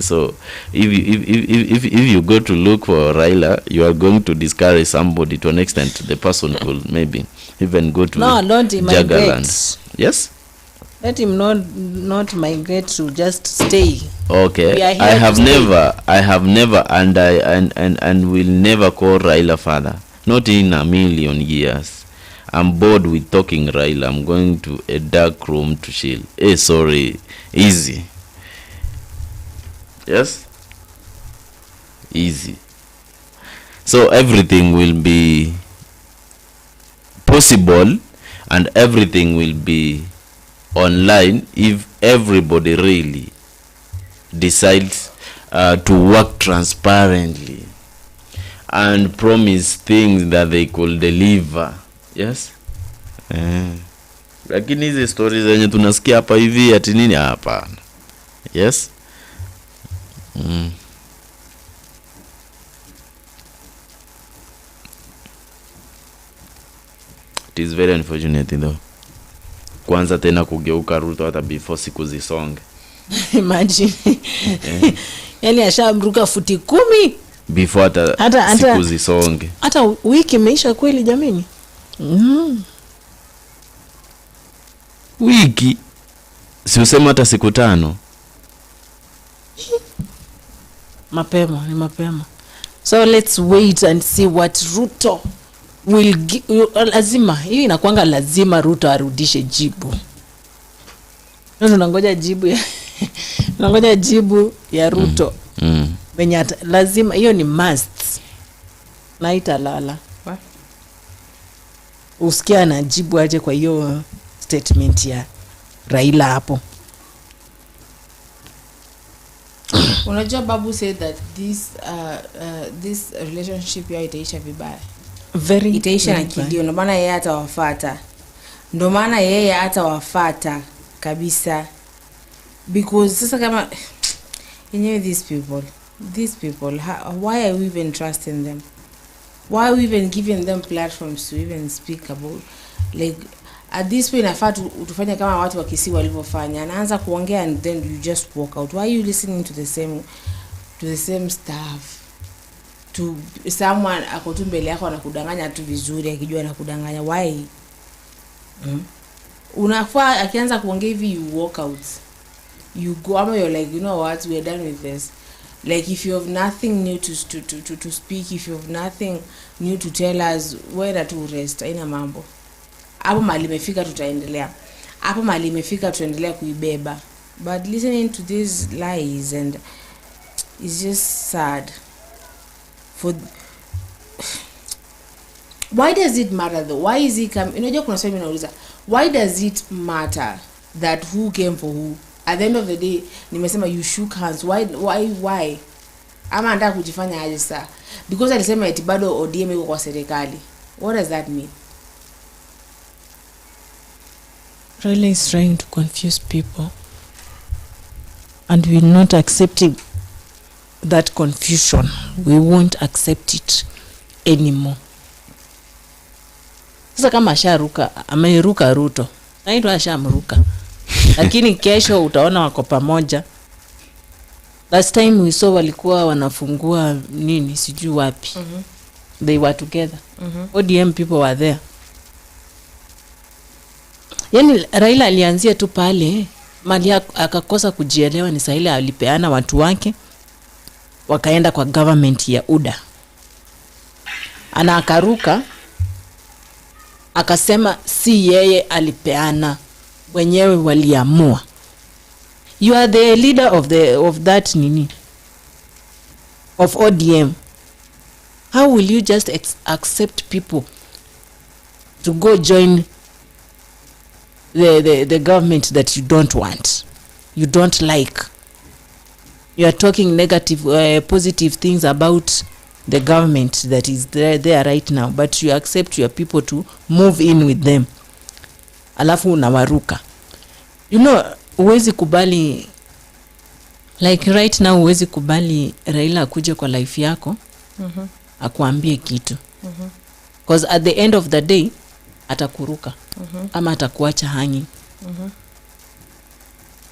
So if you go to look for Raila, you are going to discourage somebody to an extent. The person could maybe even go to don't Jagaland. Yes. Let him not migrate, to just stay. Okay. I have never and will never call Raila father. Not in a million years. I'm bored with talking Raila. I'm going to a dark room to chill. Sorry. Easy. Yes? Easy. So everything will be possible and everything will be online if everybody really decides to work transparently and promise things that they could deliver. Yes. Lakini hizi stories zenye tunasikia hapa hivi ati nini hapa. Yes. It is very unfortunate though. Kwanza tena kugeuka Ruto hata before siku zisonge. Imagine. Yaani ashamruka futi 10 before hata siku zisonge. Hata wiki imeisha kweli jamini. Wiki si usema hata siku 5. Mapema, ni mapema. So let's wait and see what Ruto will lazima. Hiyo inakuanga lazima Ruto arudishe jibu. Tunangoja jibu ya tunangoja jibu ya Ruto. Benye lazima, hiyo ni must. Na italala. Usikia na jibu aje kwa hiyo statement ya Raila hapo. Unajua babu said that this relationship ya itaisha vibaya. Itaisha na kilio. Ndio maana yeye atawafuata. Ndio maana yeye atawafuata kabisa. Because sasa kama these people why are we even trusting them? Why are we even giving them platforms to even speak about, like, at this point inafaa tufanye kama watu wa Kisii walivyofanya. Anaanza kuongea and then you just walk out. Why are you listening to the same stuff? To someone akotu mbele yako anakudanganya tu vizuri akijua anakudanganya. Why? Unafaa akianza kuongea hivi you walk out. You go, ama you're like, you know what, we're done with this. Like, if you have nothing new to speak, if you have nothing new to tell us, where to rest? Haina mambo. Hapo mali imefika tutaendelea. Hapo mali imefika tuendelea kuibeba. But listening to these lies and it's just sad. Why does it matter though? Why is he come? Unajua kuna swali ninauliza. Why does it matter that who came for who? at the end of the day nimesema you shook hands. Why ama anataka kujifanya aje sasa because alisema eti bado ODM iko kwa serikali. What does that mean? Raila is trying to confuse people, and we're not accepting that confusion. We won't accept it anymore. Sasa kama asharuka, ameruka Ruto, naitwa ashamruka. Lakini kesho utaona wako pamoja. Last time we saw walikuwa wanafungua nini sijui wapi. They were together. ODM people were there. Yani Raila alianzia tu pale mali akakosa kujielewa ni saile alipeana watu wake wakaenda kwa government ya UDA. Ana akaruka akasema si yeye alipeana, wenyewe waliamua. You are the leader of that nini of ODM. How will you just accept people to go join the government that you don't want, you don't like? You are talking negative positive things about the government that is there right now, but you accept your people to move in with them, alafu unawaruka. You know, uwezi kubali like right now, uwezi kubali Raila akuje kwa life yako akuambie kitu because at the end of the day atakuruka ama atakuacha hanging.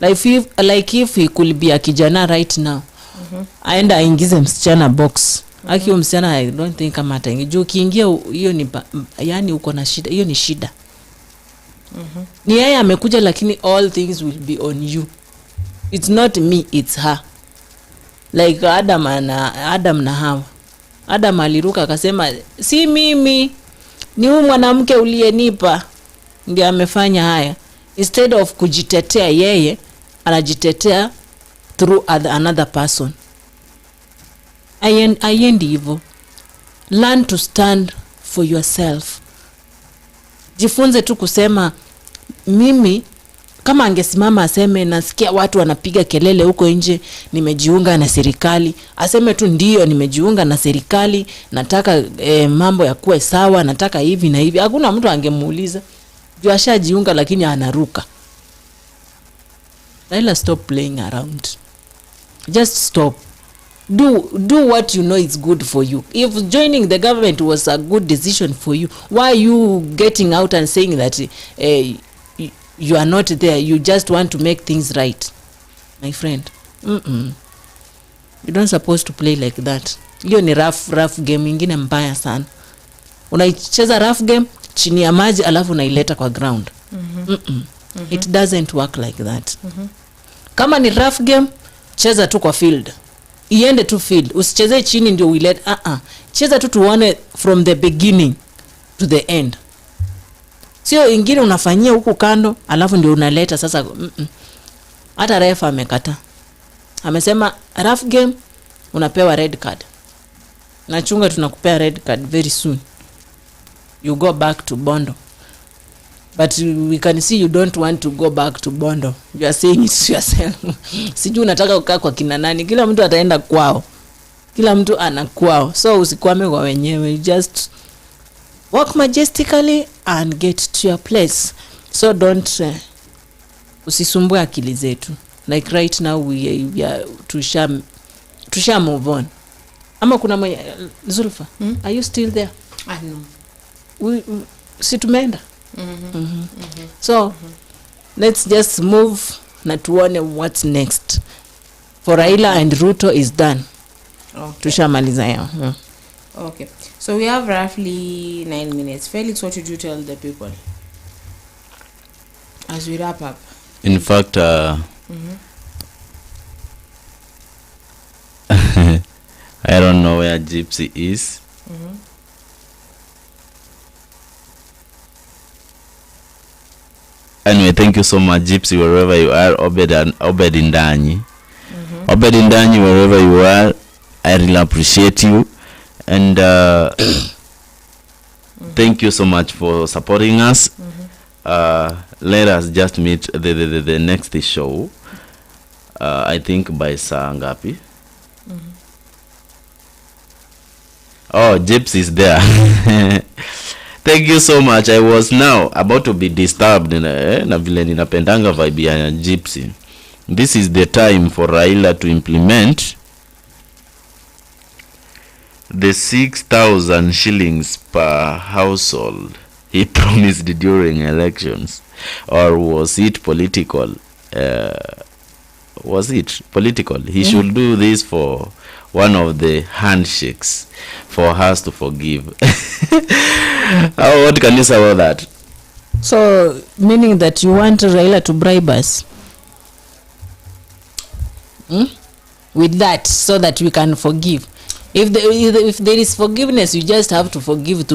Like if he could be a kijana right now aenda aingize msichana box akiwa msichana, I don't think kama ataingia juu kiingia hiyo ni yani uko na shida, hiyo ni shida. Ni yeye amekuja lakini all things will be on you. It's not me, it's her. Like Adam na Hawa. Adam aliruka akasema si mimi, ni huyu mwanamke uliyenipa ndiye amefanya haya. Instead of kujitetea yeye anajitetea through another person. Ayendi hivyo. Learn to stand for yourself. Jifunze tu kusema mimi, kama angesimama aseme nasikia watu wanapiga kelele huko nje nimejiunga na serikali, aseme tu ndio nimejiunga na serikali, nataka mambo ya kuwe sawa, nataka hivi na hivi. Hakuna mtu angemuuliza. Juu ashajiunga lakini anaruka. Raila, stop playing around. Just stop. Do what you know is good for you. If joining the government was a good decision for you, why are you getting out and saying that you are not there, you just want to make things right? My friend, you don't supposed to play like that. Hiyo ni rough game ingine mbaya sana. Unaicheza rough game chini ya maji alafu unaileta kwa ground. It doesn't work like that. Kama ni rough game, cheza tu kwa field. Iende tu field. Usicheze chini ndio uilete. Cheza tu tuone from the beginning to the end. Sio ingine unafanyia huku kando alafu ndio unaleta sasa. Hata refa amekata. Amesema rough game unapewa red card. Nachunga tunakupea red card very soon. You go back to Bondo. But we can see you don't want to go back to Bondo. You are saying it to yourself. Sijui unataka kukaa kwa kina nani. Kila mtu ataenda kwao. Kila mtu ana kwao. So usikwame kwa wenyewe. Just walk majestically and get to your place. So don't usisumbue akili zetu. Like right now we are tusha move on. Ama kuna mwenye Zulfa, are you still there? No. Si tumeenda. So let's just move na tuone what's next. For Raila and Ruto is done. Okay. Tushamaliza yao. Okay. So we have roughly 9 minutes. Felix, what would you tell the people as we wrap up? In fact, I don't know where Gypsy is. Anyway, thank you so much, Gypsy, wherever you are. Obed Indanyi. Obed Indanyi, wherever you are, I really appreciate you. And thank you so much for supporting us. Let us just meet the next show. I think by saa ngapi? Oh, Gypsy is there. Thank you so much. I was now about to be disturbed na vile ninapendanga vibe ya Gypsy. This is the time for Raila to implement the 6,000 shillings per household he promised during elections. Or was it political? Was it political? He should do this for one of the handshakes for us to forgive. What can you say about that? So, meaning that you want Raila to bribe us with that, so that we can forgive. If there is forgiveness, you just have to forgive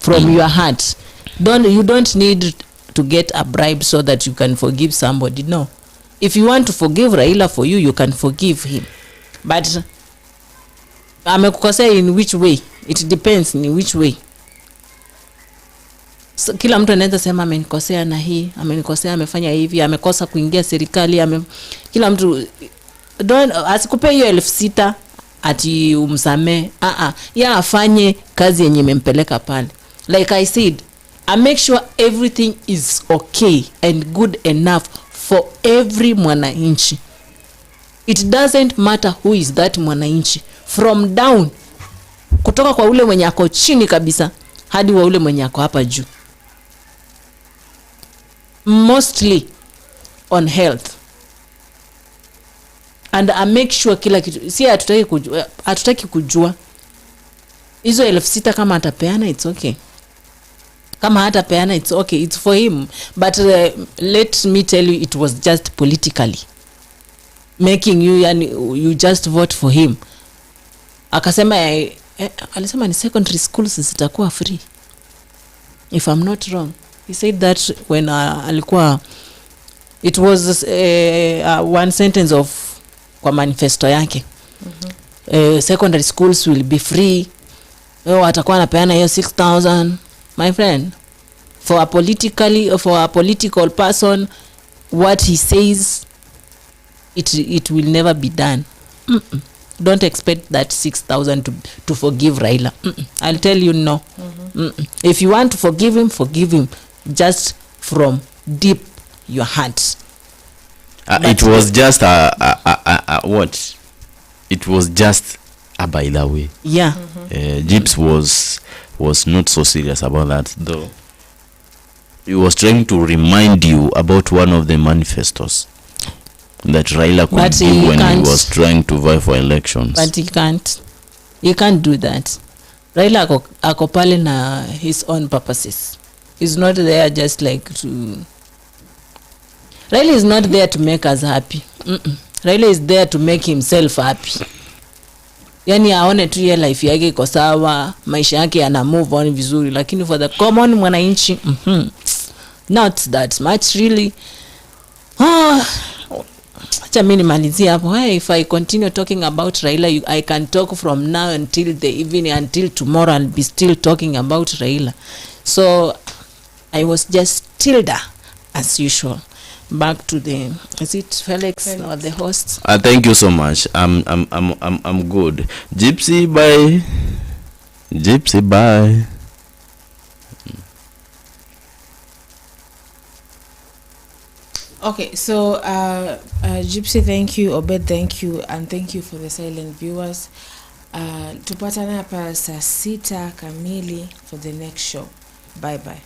from your heart. You don't need to get a bribe so that you can forgive somebody. No. If you want to forgive Raila for you, you can forgive him. But amekukosea in which way? It depends in which way. So, kila mtu anaweza sema amenikosea na hii, amenikosea amefanya hivi, amekosa kuingia serikali, kila mtu asikupe hiyo 6,000 ati umsame. Ya afanye kazi yenye imempeleka pale. Like I said, I make sure everything is okay and good enough for every mwananchi. It doesn't matter who is that mwananchi, from down, kutoka kwa ule mwenye ako chini kabisa hadi wa ule mwenye ako hapa juu, mostly on health. And I make sure kila kitu, si hatutaki kujua hizo 6,000 kama atapeana, it's okay. Kama hatapeana, it's okay, it's for him. But let me tell you, it was just politically making you, yani you just vote for him. Akasema alisema ni secondary schools zitakuwa free, if I'm not wrong. He said that when alikuwa, it was one sentence of kwa manifesto yake. Secondary schools will be free. Atakuwa anapeana hiyo 6,000. My friend, for a political person, what he says, it will never be done. Don't expect that 6,000 to forgive Raila. I'll tell you no. If you want to forgive him just from deep your heart. It was just what? It was just a by the way. Yeah. Gyps was not so serious about that, though. He was trying to remind you about one of the manifestos that Raila could do when he was trying to vie for elections. But he can't do that. Raila ako pale na his own purposes. He's not there just like to... Raila is not there to make us happy. Raila is there to make himself happy. Yani aone tu ya life yake iko sawa, maisha yake yana move on vizuri, lakini for the common mwananchi, not that much really. Acha mimi nimalizie hapo. If I continue talking about Raila, I can talk from now until the evening, until tomorrow, I'll be still talking about Raila. So I was just Tilda as usual. Back to the, is it Felix or the host? Thank you so much. I'm good. Gypsy, bye. Gypsy, bye. Okay, so Gypsy, thank you. Obed, thank you, and thank you for the silent viewers. Tupatana hapa saa 6 kamili for the next show. Bye bye.